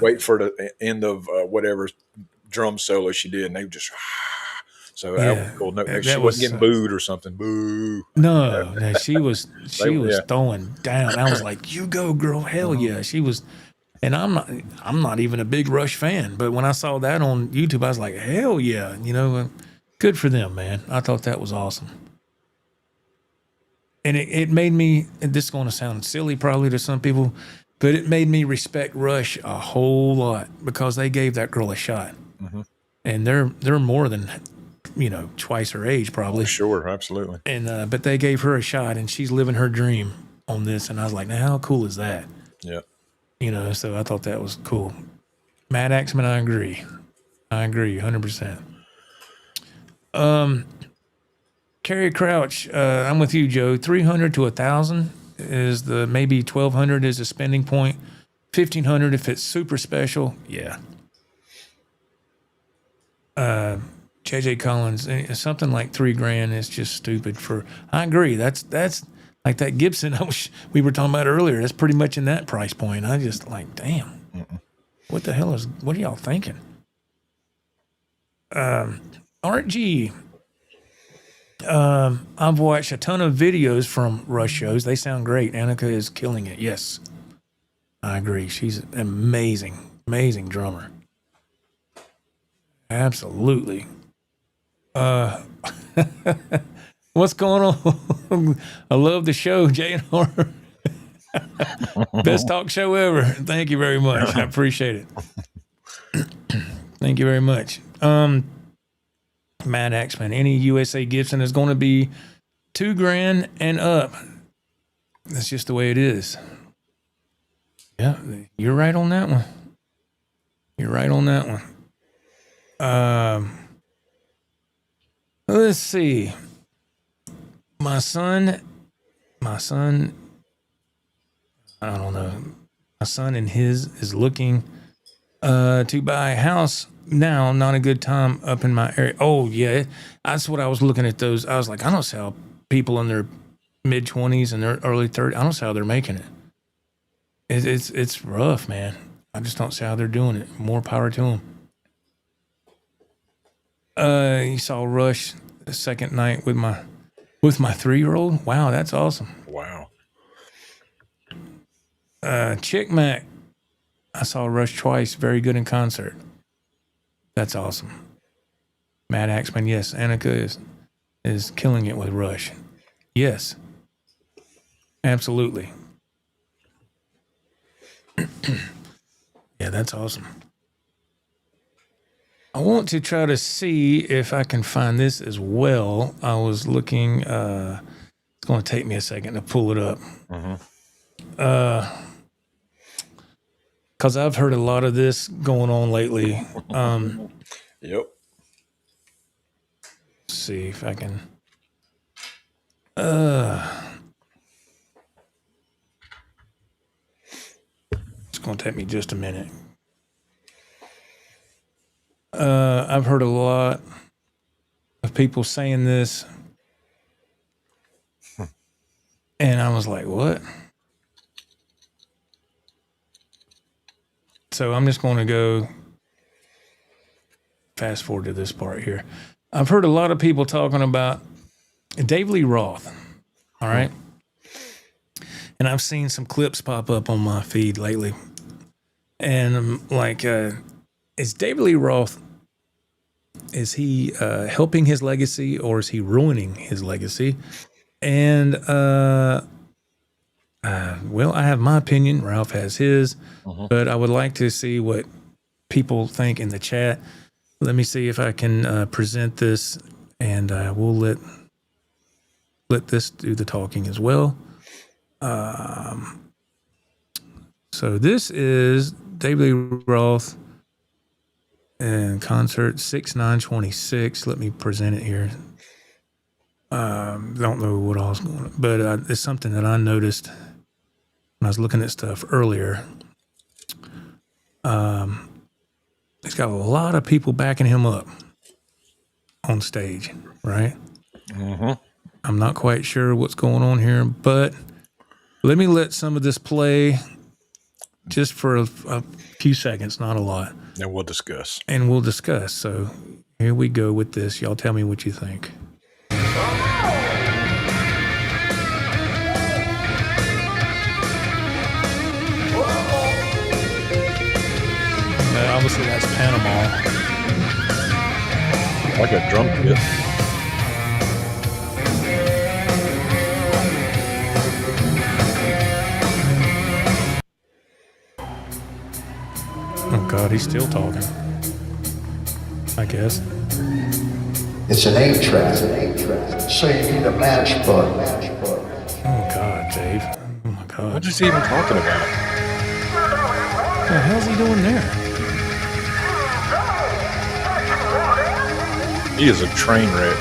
wait for the end of whatever drum solo she did, and they just... So that was cool. No, she wasn't getting booed or something. Boo. No, she was throwing down. I was like, "You go, girl! Hell yeah!" She was, and I'm not even a big Rush fan, but when I saw that on YouTube, I was like, "Hell yeah!" Good for them, man. I thought that was awesome, and it made me. And this is going to sound silly probably to some people, but it made me respect Rush a whole lot because they gave that girl a shot, and they're more than. Twice her age probably. Sure, absolutely. And but they gave her a shot, and she's living her dream on this. And I was like, now how cool is that? Yeah. So I thought that was cool. Matt Axman, I agree 100%. Carrie Crouch, I'm with you, Joe. 300 to 1,000 is maybe 1,200 is a spending point. 1,500 if it's super special. Yeah. JJ Collins, something like $3,000 is just stupid I agree. That's like that Gibson we were talking about earlier. That's pretty much in that price point. I just like, damn. What the hell what are y'all thinking? Art G. I've watched a ton of videos from Rush shows. They sound great. Annika is killing it. Yes. I agree. She's an amazing drummer. Absolutely. What's going on? I love the show, JNR. Best talk show ever. Thank you very much. I appreciate it. Thank you very much. Mad Axman, any USA Gibson is going to be $2,000 and up. That's just the way it is. Yeah, you're right on that one. You're right on that one. Let's see. My son, I don't know. My son and his is looking to buy a house now. Not a good time up in my area. Oh, yeah. That's what I was looking at those. I was like, I don't see how people in their mid-20s and their early 30s, I don't see how they're making it. It's rough, man. I just don't see how they're doing it. More power to them. You saw Rush the second night with my 3-year-old. Wow, that's awesome. Wow. Chick Mac, I saw Rush twice. Very good in concert. That's awesome. Mad Axman, yes. Annika is killing it with Rush. Yes. Absolutely. Yeah, that's awesome. I want to try to see if I can find this as well. I was looking, it's going to take me a second to pull it up. Because I've heard a lot of this going on lately. Yep. Let's see if I can. It's going to take me just a minute. I've heard a lot of people saying this, and I was like, what? So I'm just going to go fast forward to this part here. I've heard a lot of people talking about Dave Lee Roth, all right? And I've seen some clips pop up on my feed lately. And I'm like, is Dave Lee Roth, is he helping his legacy or is he ruining his legacy? And, well, I have my opinion. Ralph has his. But I would like to see what people think in the chat. Let me see if I can present this, and we'll let this do the talking as well. So this is Dave Lee Roth and concert 6/9/26. Let me present it here. Don't know what all's going on, but it's something that I noticed when I was looking at stuff earlier. He's got a lot of people backing him up on stage, right? I'm not quite sure what's going on here, but let me let some of this play just for a few seconds, not a lot. And we'll discuss. So here we go with this. Y'all tell me what you think. Obviously, that's Panama. Like a drum kit. Oh, God, he's still talking. I guess. It's an 8-track. So you need a matchbook. Oh, God, Dave. Oh, my God. What is he even talking about? What the hell's he doing there? He is a train wreck.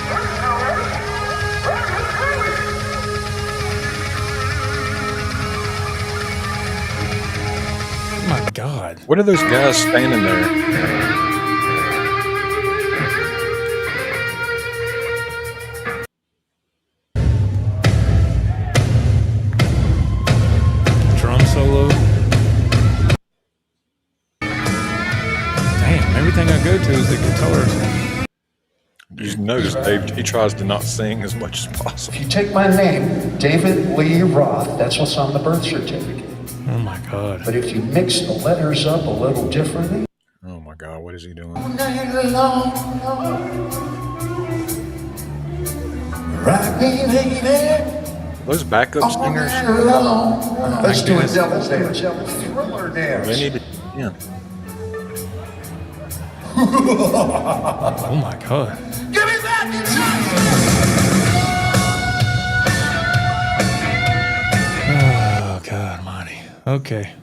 Oh my God. What are those guys standing there? Drum solo. Damn, everything I go to is the guitars. You notice Dave, he tries to not sing as much as possible. If you take my name, David Lee Roth, that's what's on the birth certificate. Oh my God. But if you mix the letters up a little differently. Oh my God, what is he doing? Rock me, baby, Those backup singers, Let's do a devil's dance. Thriller dance. they need to. Yeah. Oh my God. Give me that guitar! Oh God Almighty. Okay.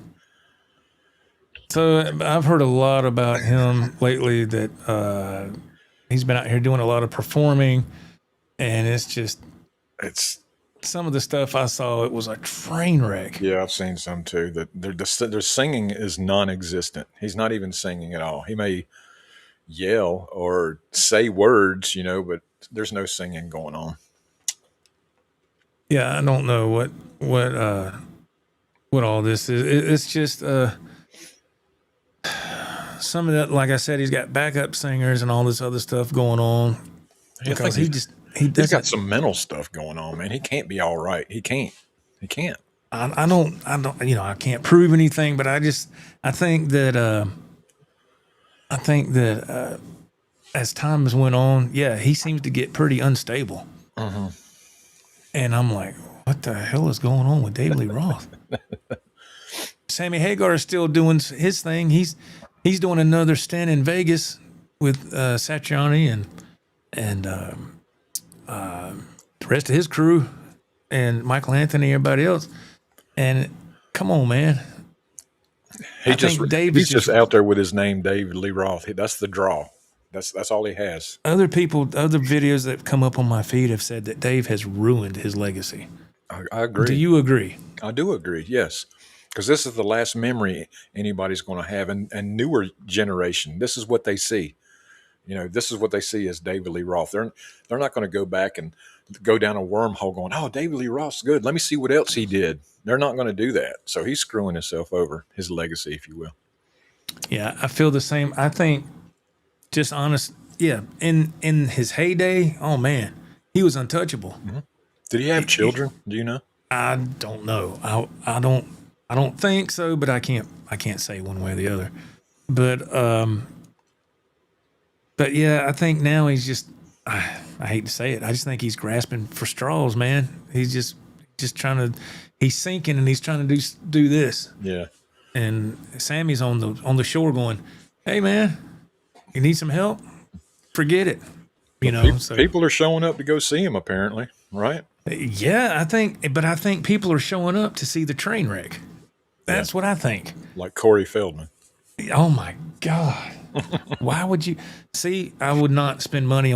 So I've heard a lot about him lately that he's been out here doing a lot of performing, and it's some of the stuff I saw, it was a train wreck. Yeah, I've seen some too. That their singing is non-existent. He's not even singing at all. He may yell or say words, but there's no singing going on. Yeah, I don't know what all this is. It's just some of that. Like I said, he's got backup singers and all this other stuff going on. Because he's got some mental stuff going on, man. He can't be all right. He can't. I don't. I can't prove anything, but I think that as time has went on, he seems to get pretty unstable. Mm-hmm. And I'm like, what the hell is going on with David Lee Roth? Sammy Hagar is still doing his thing. He's doing another stint in Vegas with Satriani and the rest of his crew and Michael Anthony, everybody else. And come on, man. He's just out there with his name, David Lee Roth. That's the draw. That's all he has. Other videos that come up on my feed have said that Dave has ruined his legacy. I agree. Do you agree? I do agree, yes. Because this is the last memory anybody's going to have. And newer generation, this is what they see. This is what they see as David Lee Roth. They're not going to go back and go down a wormhole going, oh, David Lee Roth's good. Let me see what else he did. They're not going to do that. So he's screwing himself over, his legacy, if you will. Yeah, I feel the same. I think, just honest, in his heyday, oh man, he was untouchable. Mm-hmm. Did he have children? Do you know? I don't know. I don't think so, but I can't say one way or the other. But yeah, I think now he's just, I hate to say it, I just think he's grasping for straws, man. He's just trying to, he's sinking and he's trying to do this. Yeah. And Sammy's on the shore going, hey man, you need some help? Forget it. People are showing up to go see him apparently, right? Yeah, I think people are showing up to see the train wreck. That's what I think. Like Corey Feldman. Oh my God. Why would you see? I would not spend money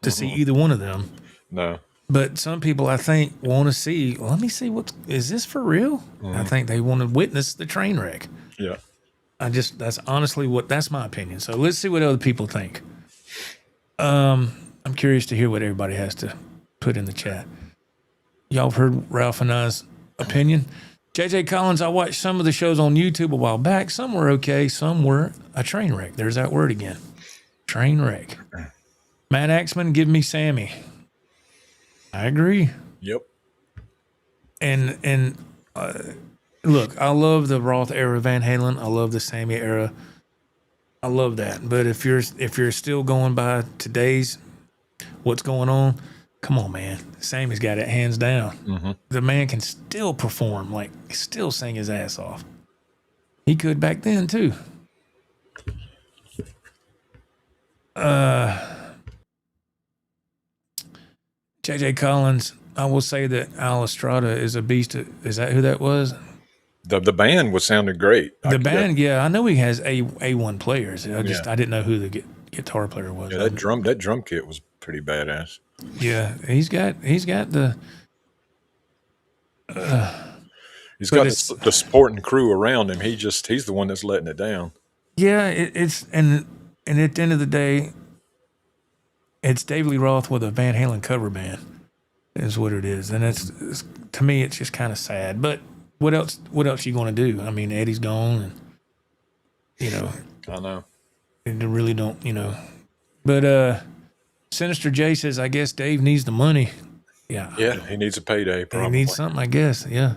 to see either one of them. No. But some people, I think, want to see, let me see is this for real? Mm-hmm. I think they want to witness the train wreck. Yeah. That's honestly that's my opinion. So let's see what other people think. I'm curious to hear what everybody has to put in the chat. Y'all have heard Ralph and I's opinion. JJ Collins, I watched some of the shows on YouTube a while back. Some were okay. Some were a train wreck. There's that word again. Train wreck. Matt Axman, give me Sammy. I agree. Yep. And look, I love the Roth era Van Halen. I love the Sammy era. I love that. But if you're still going by today's what's going on, come on, man. Sammy's got it hands down. Mm-hmm. The man can still perform, still sing his ass off. He could back then too. JJ Collins, I will say that Al Estrada is a beast. Is that who that was? The band was sounding great. The band, I know he has A1 players. I didn't know who the guitar player was. Yeah, that drum kit was pretty badass. Yeah, he's got the. He's got the supporting crew around him. He's the one that's letting it down. Yeah, it's and at the end of the day, it's David Lee Roth with a Van Halen cover band, is what it is, and it's to me it's just kind of sad. But what else? What else you going to do? I mean, Eddie's gone, and I know. They really don't, But Sinister J says, I guess Dave needs the money. Yeah. Yeah, he needs a payday, probably. He needs something, I guess, yeah.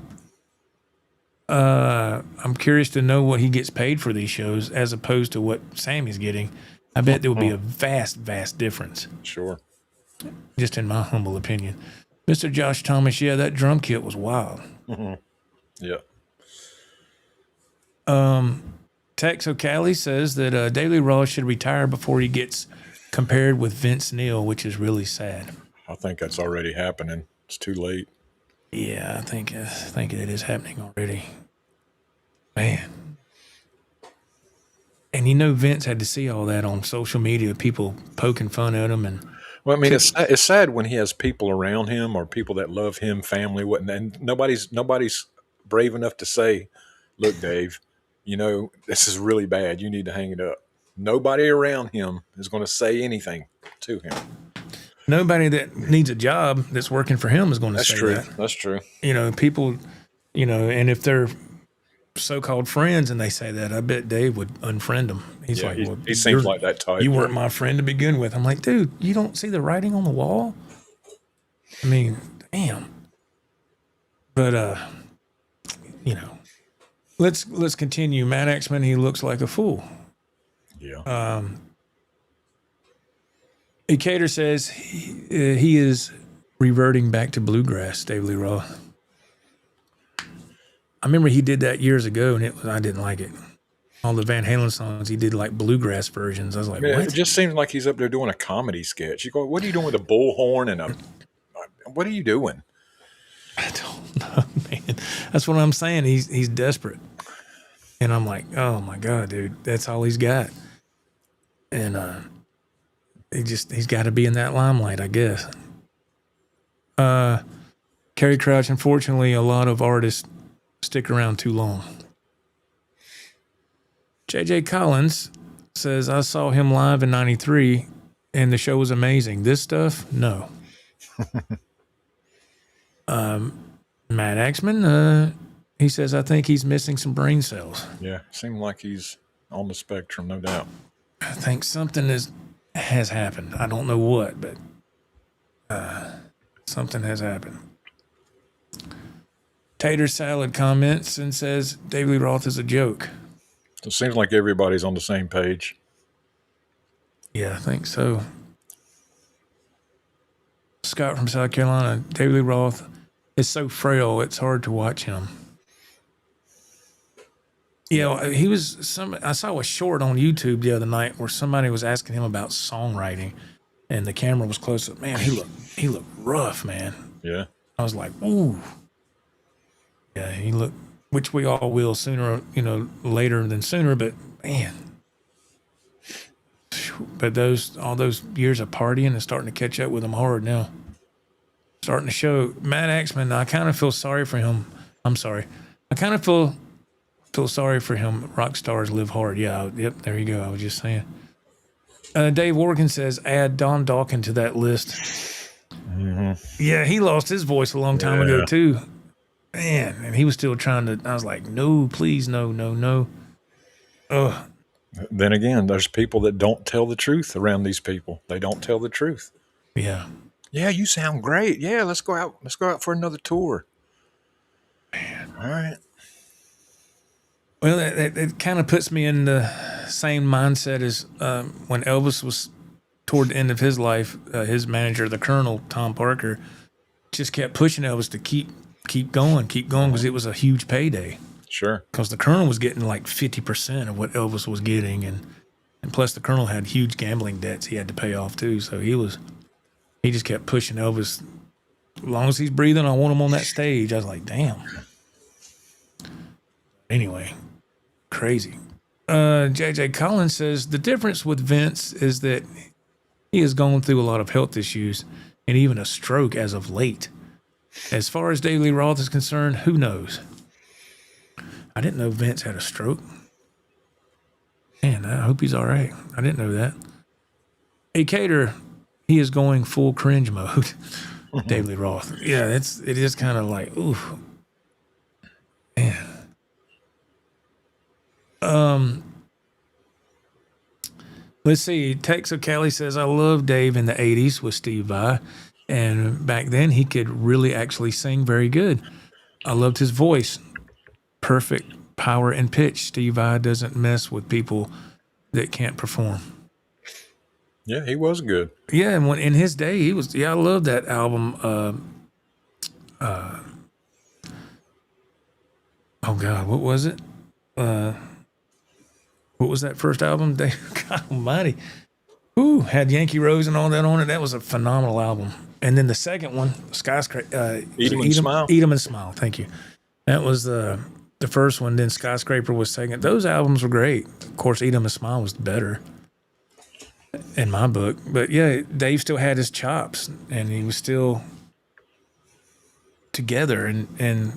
I'm curious to know what he gets paid for these shows as opposed to what Sammy's getting. I bet there would be a vast, vast difference. Sure. Just in my humble opinion. Mr. Josh Thomas, yeah, that drum kit was wild. Yeah. Tex O'Calley says that Daily Raw should retire before he gets compared with Vince Neil, which is really sad. I think that's already happening. It's too late. Yeah, I think it is happening already. Man. And Vince had to see all that on social media, people poking fun at him. And well, I mean, it's sad when he has people around him or people that love him, family, and nobody's brave enough to say, "Look, Dave, this is really bad. You need to hang it up." Nobody around him is going to say anything to him. Nobody that needs a job that's working for him is going to say that. That's true. People, and if they're so-called friends and they say that, I bet Dave would unfriend them. He's like, well, he seems like that type. You weren't my friend to begin with. I'm like, dude, you don't see the writing on the wall? I mean, damn. But let's continue. Matt Axman, he looks like a fool. Yeah. Ecater says he is reverting back to bluegrass, Dave Lee Roth. I remember he did that years ago, and I didn't like it. All the Van Halen songs, he did like bluegrass versions. I was like, what? It just seems like he's up there doing a comedy sketch. You go, what are you doing with a bullhorn and what are you doing? I don't know, man. That's what I'm saying. He's desperate. And I'm like, oh my God, dude, that's all he's got. And he's got to be in that limelight, I guess. Kerry Crouch, unfortunately, a lot of artists stick around too long. JJ Collins says, I saw him live in 93 and the show was amazing. This stuff, no. Matt Axman, he says, I think he's missing some brain cells. Yeah, seems like he's on the spectrum, no doubt. I think something has happened. I don't know what, but something has happened. Tater Salad comments and says, Dave Lee Roth is a joke. It seems like everybody's on the same page. Yeah, I think so. Scott from South Carolina, Dave Lee Roth is so frail, it's hard to watch him. I saw a short on YouTube the other night where somebody was asking him about songwriting and the camera was close up. Man, he looked rough, man. Yeah. I was like, ooh. Yeah, he looked, which we all will sooner, later than sooner, but man. But all those years of partying is starting to catch up with him hard now. Starting to show. Matt Axman, I kind of feel sorry for him. I'm sorry. I kind of feel sorry for him. Rock stars live hard. Yeah, yep, there you go. I was just saying. Dave Workin says, add Don Dawkins to that list. Mm-hmm. Yeah, he lost his voice a long time ago, too. Man, and he was still trying to, I was like, no, please, no. Ugh. Then again, there's people that don't tell the truth around these people. They don't tell the truth. Yeah. Yeah, you sound great. Yeah, let's go out. Let's go out for another tour. Man, all right. Well, it kind of puts me in the same mindset as when Elvis was toward the end of his life. His manager, the Colonel, Tom Parker, just kept pushing Elvis to keep going, because it was a huge payday. Sure. Because the Colonel was getting like 50% of what Elvis was getting, and plus the Colonel had huge gambling debts he had to pay off too. So he just kept pushing Elvis. As long as he's breathing, I want him on that stage. I was like, damn. Anyway, crazy. JJ Collins says the difference with Vince is that he has gone through a lot of health issues and even a stroke as of late. As far as Dave Lee Roth is concerned, who knows? I didn't know Vince had a stroke. Man, I hope he's all right. I didn't know that. Cater, he is going full cringe mode. Dave Lee Roth. Yeah, it is kind of like, ooh. Man. Let's see. Tex O'Calley says, I love Dave in the 80s with Steve Vai. And back then, he could really actually sing very good. I loved his voice. Perfect power and pitch. Steve Vai doesn't mess with people that can't perform. Yeah, he was good. Yeah, and in his day, he was. Yeah, I love that album. oh God, what was it? What was that first album? God Almighty. Ooh, had Yankee Rose and all that on it. That was a phenomenal album. And then the second one, Skyscraper. Eat 'em and Smile. Eat 'em and Smile. Thank you. That was the first one. Then Skyscraper was second. Those albums were great. Of course, Eat 'em and Smile was better in my book. But yeah, Dave still had his chops, and he was still together. And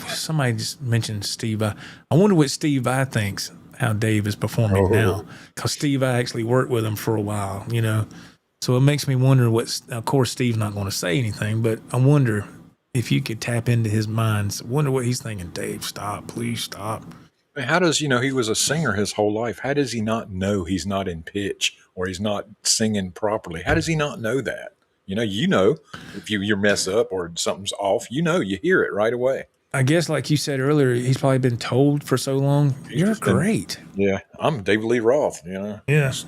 somebody just mentioned Steve Vai. I wonder what Steve Vai thinks how Dave is performing now, because Steve Vai actually worked with him for a while, you know. So it makes me wonder of course, Steve's not going to say anything, but I wonder if you could tap into his mind. Wonder what he's thinking. Dave, stop, please stop. How does, he was a singer his whole life. How does he not know he's not in pitch or he's not singing properly? How does he not know that? If you mess up or something's off, you hear it right away. I guess, like you said earlier, he's probably been told for so long, you're great. Yeah, I'm David Lee Roth, Yes.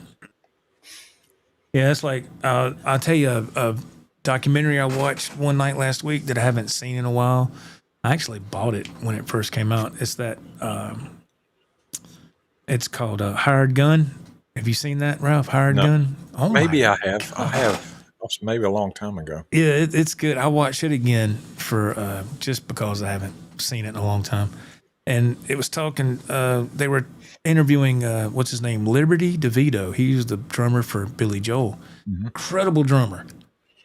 Yeah, it's like, I'll tell you a documentary I watched one night last week that I haven't seen in a while. I actually bought it when it first came out. It's that, it's called Hired Gun. Have you seen that, Ralph? Hired Gun? Oh, maybe I have. I have. Maybe a long time ago. Yeah, it's good. I watched it again for just because I haven't seen it in a long time. And it was talking, they were interviewing, what's his name? Liberty DeVito. He was the drummer for Billy Joel. Mm-hmm. Incredible drummer.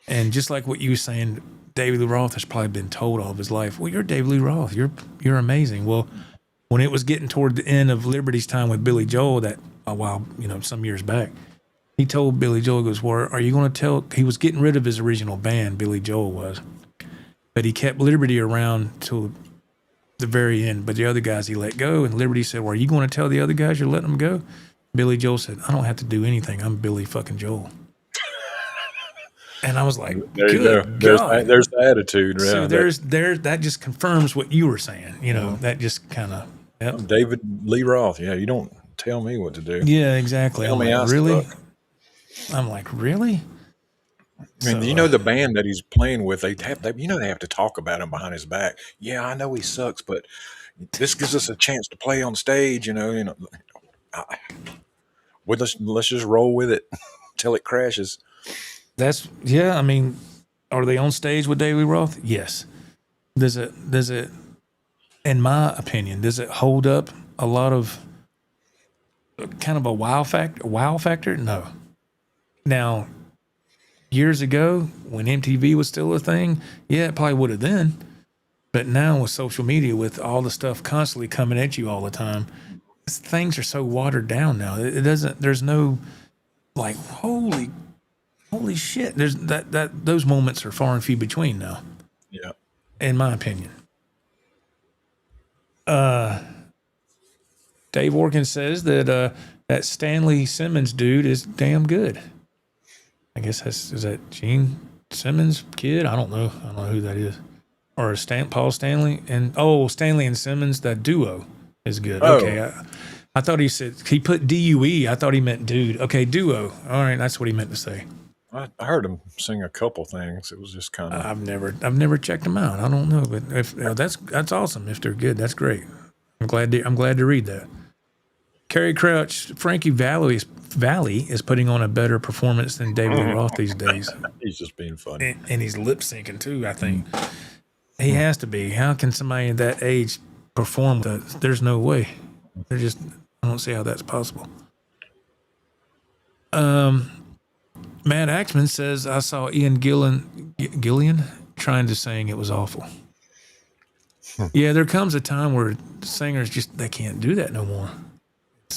And just like what you were saying, David Lee Roth has probably been told all of his life, well, you're David Lee Roth. You're amazing. Well, when it was getting toward the end of Liberty's time with Billy Joel, that a while, some years back, he told Billy Joel, he goes, well, are you going to tell? He was getting rid of his original band, Billy Joel was. But he kept Liberty around till the very end. But the other guys he let go. And Liberty said, well, are you going to tell the other guys you're letting them go? Billy Joel said, I don't have to do anything. I'm Billy fucking Joel. And I was like, there you go. There's the attitude. So that just confirms what you were saying. That just kind of. Yep. I'm David Lee Roth. Yeah, you don't tell me what to do. Yeah, exactly. Tell me like, really? I'm like, really? I mean, the band that he's playing with, they have to talk about him behind his back. Yeah, I know he sucks, but this gives us a chance to play on stage. Let's just roll with it till it crashes. I mean, are they on stage with David Lee Roth? Yes. Does it, in my opinion, does it hold up a lot of kind of a wow factor? No. Now, years ago, when MTV was still a thing, yeah, it probably would have then. But now with social media, with all the stuff constantly coming at you all the time, things are so watered down now. There's no like, holy shit. There's those moments are far and few between now. Yeah. In my opinion. Dave Orkin says that that Stanley Simmons dude is damn good. I guess is that Gene Simmons' kid? I don't know who that is. Or Paul Stanley and Stanley and Simmons, that duo is good. Oh. Okay. I thought he said he put DUE. I thought he meant dude. Okay, duo. All right, that's what he meant to say. I heard him sing a couple things. It was just kind of. I've never checked them out. I don't know, but if that's awesome. If they're good, that's great. I'm glad to read that. Kerry Crouch, Frankie Valli is putting on a better performance than David Lee Roth these days. He's just being funny, and he's lip syncing too. I think he has to be. How can somebody at that age perform that? There's no way. I don't see how that's possible. Matt Axman says, I saw Ian Gillian trying to sing. It was awful. Yeah, there comes a time where singers they can't do that no more. It's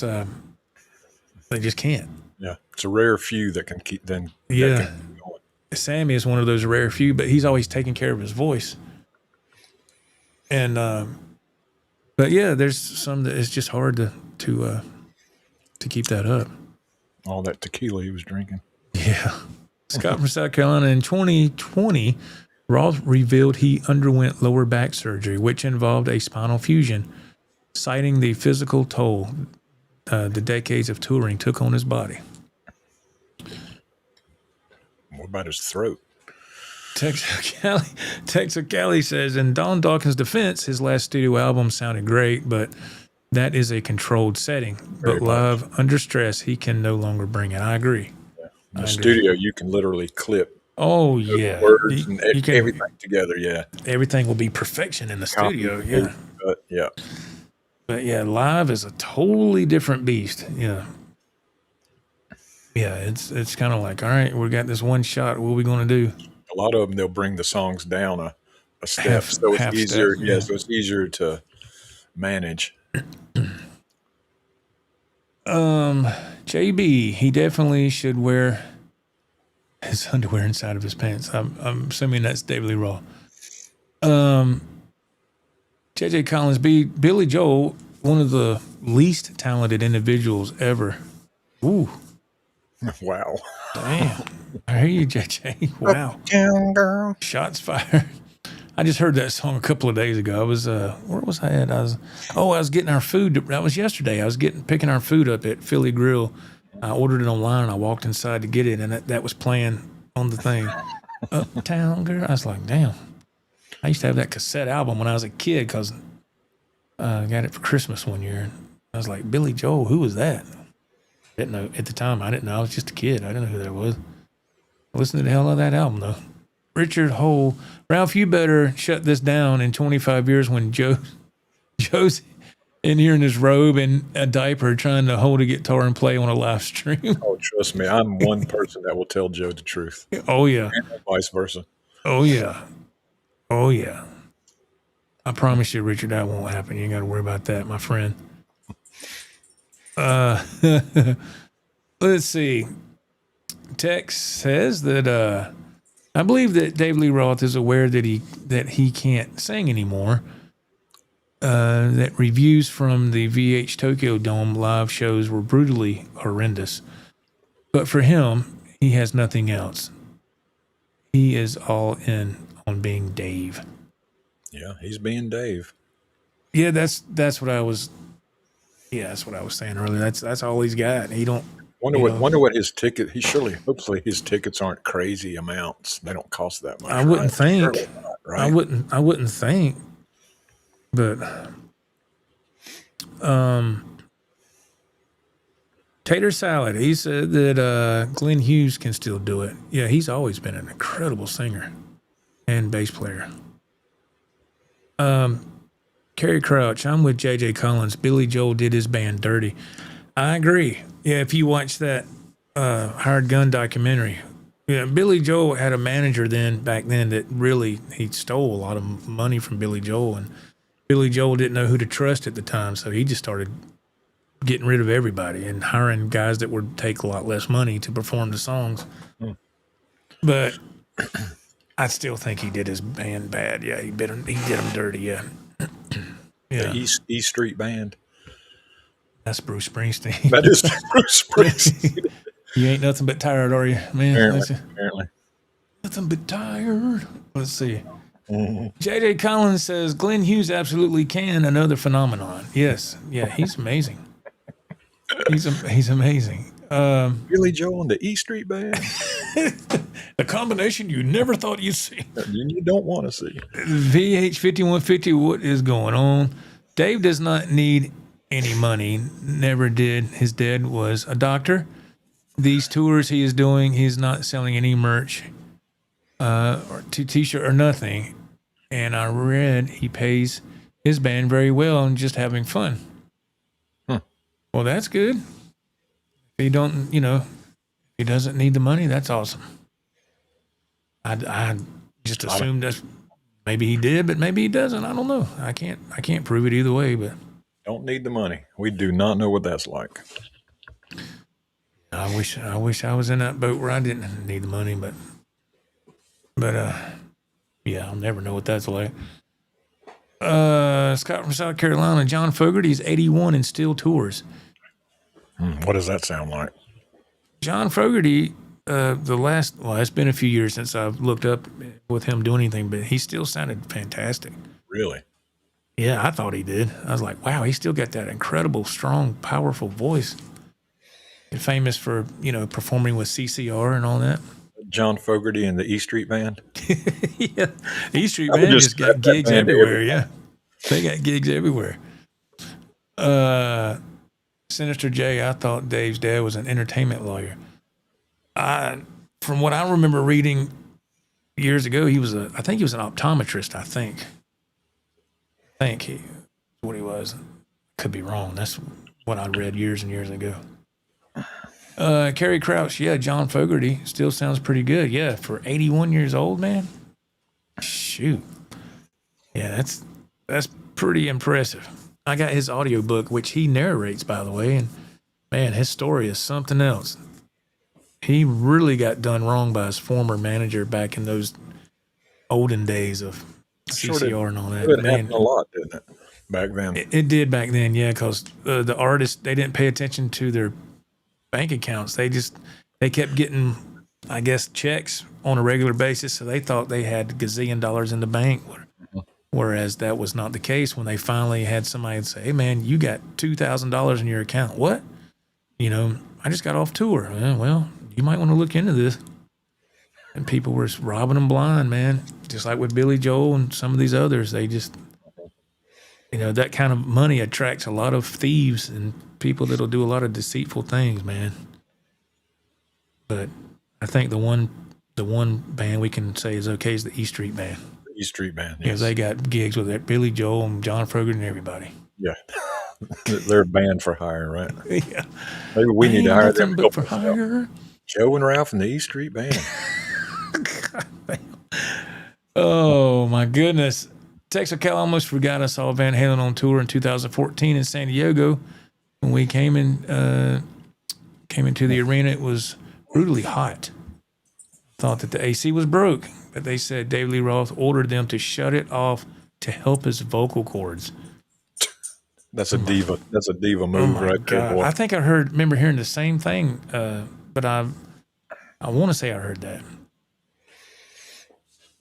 they just can't. Yeah, it's a rare few that can keep them. Yeah, that can keep going. Sammy is one of those rare few, but he's always taking care of his voice. And but yeah, there's some that it's just hard to keep that up. All that tequila he was drinking. Yeah. Scott from South Carolina, in 2020, Roth revealed he underwent lower back surgery, which involved a spinal fusion, citing the physical toll the decades of touring took on his body. What about his throat? Texas Cali says, in Don Dawkins' defense, his last studio album sounded great, but that is a controlled setting. Very But live, under stress, he can no longer bring it. I agree. In the studio, you can literally clip Oh, yeah. words and You can, everything together, yeah. everything will be perfection in the studio, yeah. Yeah. But yeah, live is a totally different beast. Yeah. Yeah, it's kind of like, all right, we got this one shot. What are we going to do? A lot of them, they'll bring the songs down a step, so it's easier. Step, yeah. So it's easier to manage. JB, he definitely should wear his underwear inside of his pants. I'm assuming that's David Lee Roth. JJ Collins, Billy Joel, one of the least talented individuals ever. Ooh. Wow. Damn. I hear you, JJ. Wow. Down, girl. Shots fired. I just heard that song a couple of days ago. I was, where was I at? I was getting our food. That was yesterday. I was picking our food up at Philly Grill. I ordered it online. I walked inside to get it, and that was playing on the thing. Uptown Girl. I was like, damn. I used to have that cassette album when I was a kid because I got it for Christmas one year. And I was like, Billy Joel, who was that? Didn't know at the time. I didn't know. I was just a kid. I didn't know who that was. I listened to the hell out of that album though. Richard Hole, Ralph, you better shut this down in 25 years when Joe's in here in his robe and a diaper trying to hold a guitar and play on a live stream. Oh, trust me, I'm one person that will tell Joe the truth. Oh yeah, and vice versa. Oh yeah, oh yeah. I promise you, Richard, that won't happen. You ain't got to worry about that, my friend. Let's see. Tex says that I believe that Dave Lee Roth is aware that he can't sing anymore. That reviews from the VH Tokyo Dome live shows were brutally horrendous. But for him, he has nothing else. He is all in on being Dave. Yeah, he's being Dave. Yeah, that's what I was. Yeah, that's what I was saying earlier. That's all he's got. He don't. Wonder what his ticket. Hopefully his tickets aren't crazy amounts. They don't cost that much. I wouldn't think. Not, right? I wouldn't think. But Tater Salad, he said that Glenn Hughes can still do it. Yeah, he's always been an incredible singer and bass player. Kerry Crouch, I'm with JJ Collins. Billy Joel did his band dirty. I agree. Yeah, if you watch that Hired Gun documentary, yeah, Billy Joel had a manager back then that really, he stole a lot of money from Billy Joel, and Billy Joel didn't know who to trust at the time, so he just started getting rid of everybody and hiring guys that would take a lot less money to perform the songs. But I still think he did his band bad. Yeah, he did them dirty. Yeah, yeah. The E Street Band. That's Bruce Springsteen. That is Bruce Springsteen. You ain't nothing but tired, are you, man? Apparently. Nothing but tired. Let's see. Mm-hmm. JJ Collins says Glenn Hughes absolutely can. Another phenomenon. Yes, yeah, he's amazing. He's amazing. Billy Joel and the E Street Band. A combination you never thought you'd see. You don't want to see. VH 5150. What is going on? Dave does not need any money. Never did. His dad was a doctor. These tours he is doing, he's not selling any merch or t-shirt or nothing. And I read he pays his band very well and just having fun. Well, that's good. If he don't, if he doesn't need the money, that's awesome. I just assumed that maybe he did, but maybe he doesn't. I don't know. I can't prove it either way, but don't need the money. We do not know what that's like. I wish I was in that boat where I didn't need the money, but yeah, I'll never know what that's like. Scott from South Carolina, John Fogerty's 81 and still tours. What does that sound like? John Fogerty, it's been a few years since I've looked up with him doing anything, but he still sounded fantastic. Really? Yeah, I thought he did. I was like, wow, he still got that incredible, strong, powerful voice. And famous for, performing with CCR and all that. John Fogerty and the E Street Band. Yeah, E Street I would Band just just got strap that gigs band to everywhere. everything. Yeah, they got gigs everywhere. Sinister J, I thought Dave's dad was an entertainment lawyer. From what I remember reading years ago, I think he was an optometrist. I think he what he was. Could be wrong. That's what I read years and years ago. Kerry Crouch, yeah, John Fogerty still sounds pretty good. Yeah, for 81 years old, man. Shoot. Yeah, that's pretty impressive. I got his audiobook, which he narrates, by the way, and man, his story is something else. He really got done wrong by his former manager back in those olden days of CCR and all that. It happened a lot, didn't it, back then? It did back then, yeah, because the artists, they didn't pay attention to their bank accounts. They kept getting, I guess, checks on a regular basis, so they thought they had a gazillion dollars in the bank, whereas that was not the case when they finally had somebody say, hey, man, you got $2,000 in your account. What? I just got off tour. Well, you might want to look into this. And people were robbing them blind, man, just like with Billy Joel and some of these others. They just, that kind of money attracts a lot of thieves and people that'll do a lot of deceitful things, man. But I think the one band we can say is okay is the E Street Band. The E Street Band, yes. Because they got gigs with that Billy Joel and John Fogerty and everybody. Yeah. They're a band for hire, right? Yeah. Maybe we need to hire them. But for hire. Joe and Ralph and the E Street Band. Oh, my goodness. Texacal almost forgot I saw Van Halen on tour in 2014 in San Diego. When we came into the arena, it was brutally hot. Thought that the AC was broke, but they said David Lee Roth ordered them to shut it off to help his vocal cords. That's a diva. That's a diva move right there, boy. I think I remember hearing the same thing, but I want to say I heard that.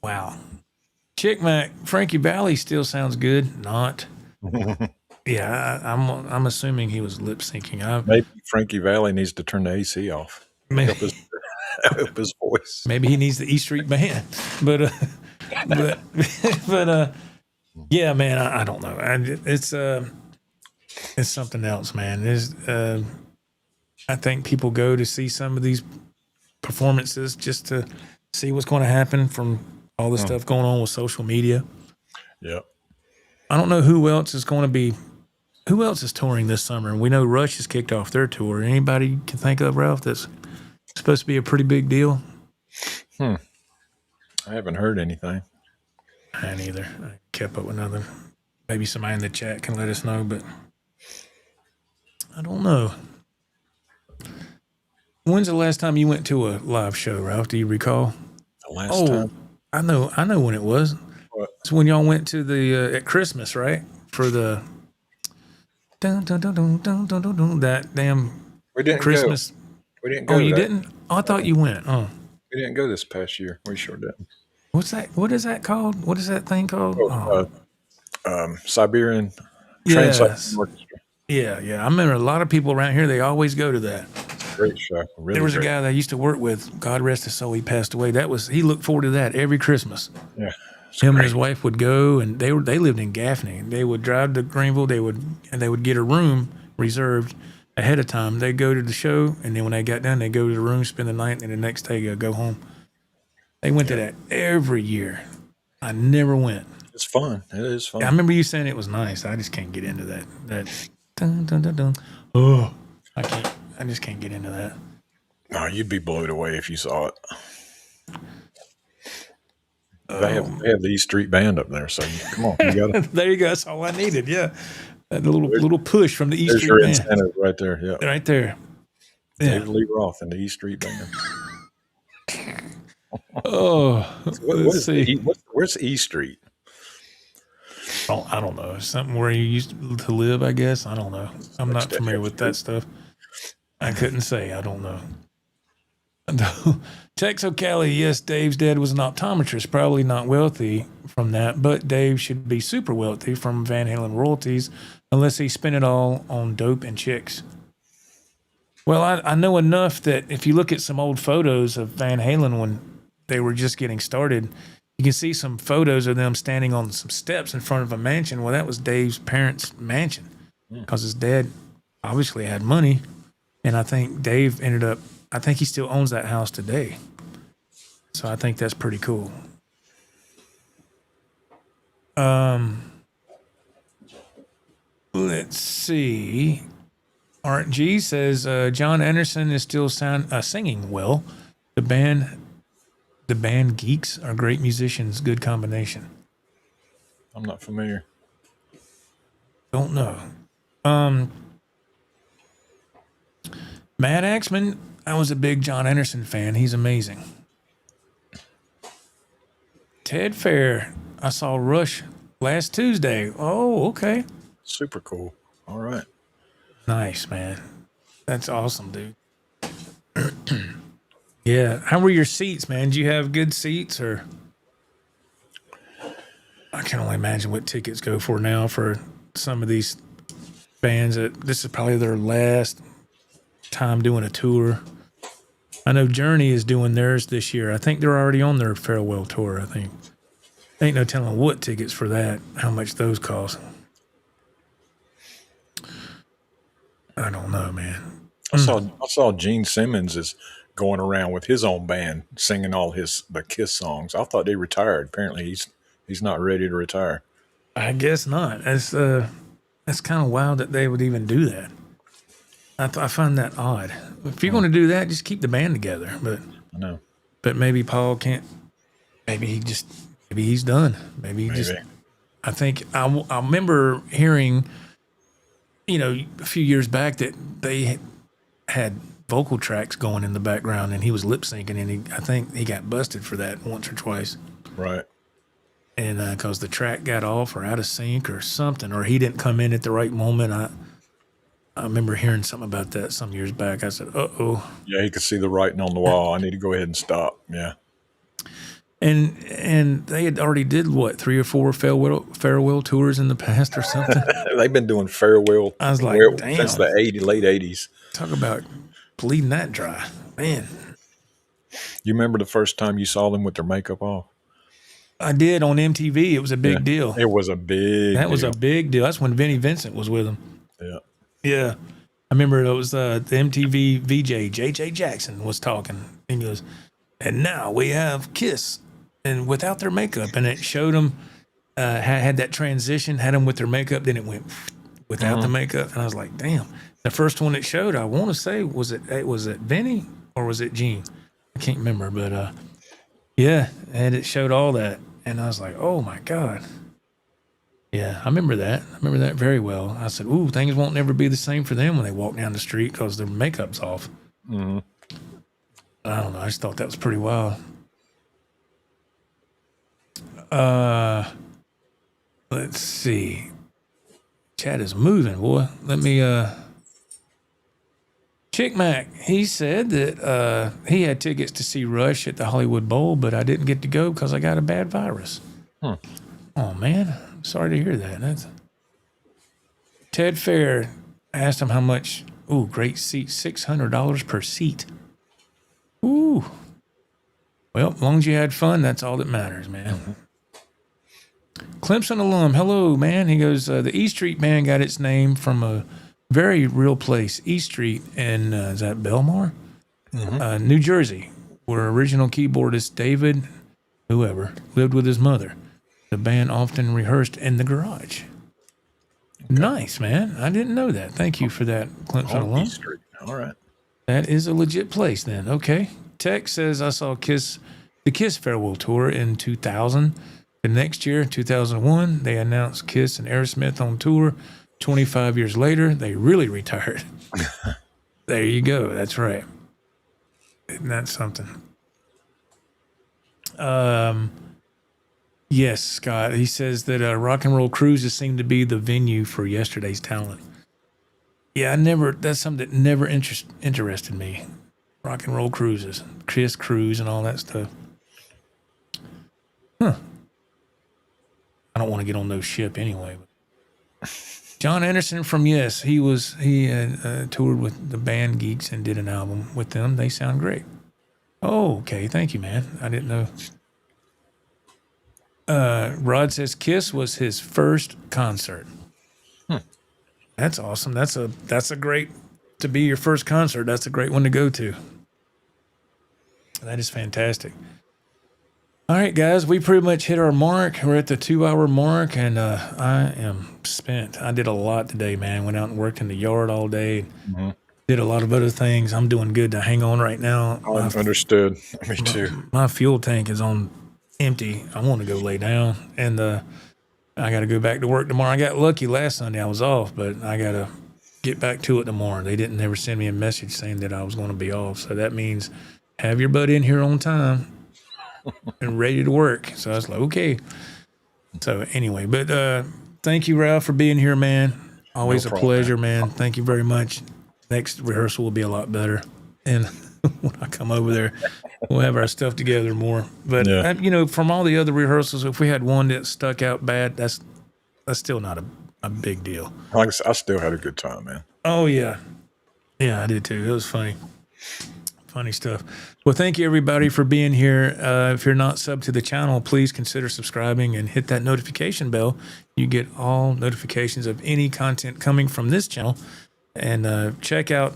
Wow. Chick Mac, Frankie Valli still sounds good. Not. Yeah, I'm assuming he was lip syncing. Maybe Frankie Valli needs to turn the AC off. Maybe. Help his voice. Maybe he needs the E Street Band. But yeah, man, I don't know. It's something else, man. I think people go to see some of these performances just to see what's going to happen from all the stuff going on with social media. Yeah. I don't know who else is touring this summer. We know Rush has kicked off their tour. Anybody you can think of, Ralph, that's supposed to be a pretty big deal? I haven't heard anything. I neither. I kept up with nothing. Maybe somebody in the chat can let us know, but I don't know. When's the last time you went to a live show, Ralph? Do you recall? The last time? I know when it was. What? It's when y'all went to the at Christmas, right? For the dun, dun, dun, dun, dun, dun, dun, dun, that damn We didn't Christmas. go. We didn't go. Oh, you that. didn't? Oh, I thought you went. Oh, We didn't go this past year. We sure didn't. what's that? What is that called? What is that thing called? Siberian Yes. Trans-Siberian Orchestra. Yeah. I remember a lot of people around here. They always go to that. Great show. Really There was great. a guy that I used to work with. God rest his soul. He passed away. He looked forward to that every Christmas. Yeah. Him and his wife would go, and they lived in Gaffney. They would drive to Greenville. They would get a room reserved ahead of time. They'd go to the show, and then when they got done, they'd go to the room, spend the night, and the next day go home. They went to that every year. I never went. It's fun. It is fun. I remember you saying it was nice. I just can't get into that. Dun, dun, dun, dun. Oh, I can't. I just can't get into that. No, you'd be blown away if you saw it. They have the E Street Band up there, so come on, you got it. There you go. That's all I needed. Yeah, that little push from the E There's Street your Band incentive right there. Yeah, right there. Yeah. David Lee Roth and the E Street Band. Oh, let's see. Where's E Street? I don't know. Something where you used to live, I guess. I don't know. I'm not familiar with that stuff. I couldn't say. I don't know. Texocali, yes, Dave's dad was an optometrist, probably not wealthy from that, but Dave should be super wealthy from Van Halen royalties unless he spent it all on dope and chicks. Well, I know enough that if you look at some old photos of Van Halen when they were just getting started, you can see some photos of them standing on some steps in front of a mansion. Well, that was Dave's parents' mansion because his dad obviously had money. And I think Dave ended up, I think he still owns that house today. So I think that's pretty cool. Let's see. Art G says John Anderson is still singing well. The band Geeks are great musicians. Good combination. I'm not familiar. Don't know. Matt Axman, I was a big John Anderson fan. He's amazing. Ted Fair, I saw Rush last Tuesday. Oh, okay. Super cool. All right. Nice, man. That's awesome, dude. Yeah. How were your seats, man? Did you have good seats or? I can only imagine what tickets go for now for some of these bands that this is probably their last time doing a tour. I know Journey is doing theirs this year. I think they're already on their farewell tour, I think. Ain't no telling what tickets for that, how much those cost. I don't know, man. I saw Gene Simmons is going around with his own band singing all the Kiss songs. I thought they retired. Apparently he's not ready to retire. I guess not. That's kind of wild that they would even do that. I find that odd. If you're going to do that, just keep the band together. But I know. But maybe Paul can't. Maybe he's done. Maybe. I think I remember hearing, a few years back that they had vocal tracks going in the background and he was lip syncing and I think he got busted for that once or twice. Right. And because the track got off or out of sync or something, or he didn't come in at the right moment. I remember hearing something about that some years back. I said, uh-oh. Yeah, he could see the writing on the wall. I need to go ahead and stop. Yeah. And they had already did, 3 or 4 farewell tours in the past or something? They've been doing farewell I was like, damn. Since the late 80s. Talk about bleeding that dry. Man. You remember the first time you saw them with their makeup off? I did on MTV. It was a big deal. It was a big That was a big deal. That's when Vinnie Vincent was with them. Yeah. Yeah. I remember it was the MTV VJ, J.J. Jackson, was talking. And he goes, and now we have Kiss and without their makeup. And it showed them, had that transition, had them with their makeup. Then it went without the makeup. And I was like, damn. The first one it showed, I want to say, was it Vinnie or was it Gene? I can't remember. But, yeah, and it showed all that. And I was like, oh, my God. Yeah, I remember that. I remember that very well. I said, ooh, things won't never be the same for them when they walk down the street because their makeup's off. Mm-hmm. I don't know. I just thought that was pretty wild. Let's see. Chat is moving, boy. Let me, Chick Mac, he said that he had tickets to see Rush at the Hollywood Bowl, but I didn't get to go because I got a bad virus. Oh, man. Sorry to hear that. Ted Fair asked him how much. Ooh, great seat. $600 per seat. Ooh. Well, as long as you had fun, that's all that matters, man. Mm-hmm. Clemson alum, hello, man. He goes, the E Street Band got its name from a very real place, E Street in, is that Belmar? Mm-hmm. New Jersey, where original keyboardist David, whoever, lived with his mother. The band often rehearsed in the garage. Okay. Nice, man. I didn't know that. Thank you for that, Clemson alum. All right. That is a legit place then. Okay. Tech says I saw the Kiss farewell tour in 2000. The next year, 2001, they announced Kiss and Aerosmith on tour. 25 years later, they really retired. There you go. That's right. Isn't that something? Yes, Scott. He says that Rock and Roll Cruises seem to be the venue for yesterday's talent. Yeah, that's something that never interested me. Rock and Roll Cruises, Chris Cruise and all that stuff. Huh. I don't want to get on no ship anyway. John Anderson from Yes, he had toured with the band Geeks and did an album with them. They sound great. Oh, okay. Thank you, man. I didn't know. Rod says Kiss was his first concert. That's awesome. That's a great, to be your first concert. That's a great one to go to. That is fantastic. All right, guys, we pretty much hit our mark. We're at the 2-hour mark, and I am spent. I did a lot today, man. Went out and worked in the yard all day. Mm-hmm. Did a lot of other things. I'm doing good to hang on right now. Understood. Me too. My fuel tank is on empty. I want to go lay down, and I got to go back to work tomorrow. I got lucky last Sunday. I was off, but I got to get back to it tomorrow. They didn't ever send me a message saying that I was going to be off, so that means have your butt in here on time and ready to work. So I was like, okay. So anyway, but thank you, Ralph, for being here, man. Always a pleasure, man. Thank you very much. Next rehearsal will be a lot better. And when I come over there, we'll have our stuff together more. But, from all the other rehearsals, if we had one that stuck out bad, that's still not a big deal. Like I said, I still had a good time, man. Oh, yeah. Yeah, I did too. It was funny. Funny stuff. Well, thank you, everybody, for being here. If you're not subbed to the channel, please consider subscribing and hit that notification bell. You get all notifications of any content coming from this channel. And check out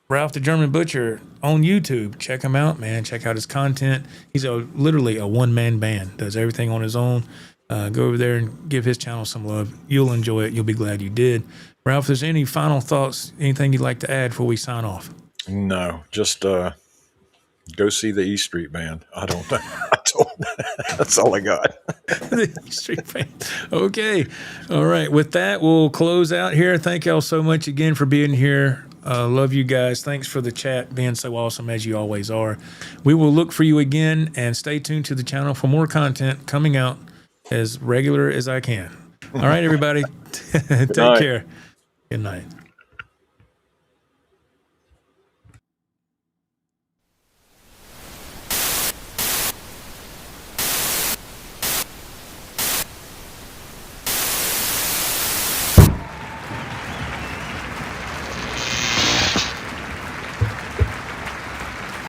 Ralph the German Butcher on YouTube. Check him out, man. Check out his content. He's literally a one-man band. Does everything on his own. Go over there and give his channel some love. You'll enjoy it. You'll be glad you did. Ralph, if there's any final thoughts, anything you'd like to add before we sign off? No, just go see the E Street Band. I don't know. That's all I got. The E Street Band. Okay. All right. With that, we'll close out here. Thank y'all so much again for being here. Love you guys. Thanks for the chat being so awesome as you always are. We will look for you again, and stay tuned to the channel for more content coming out as regular as I can. All right, everybody. Take care. Good night.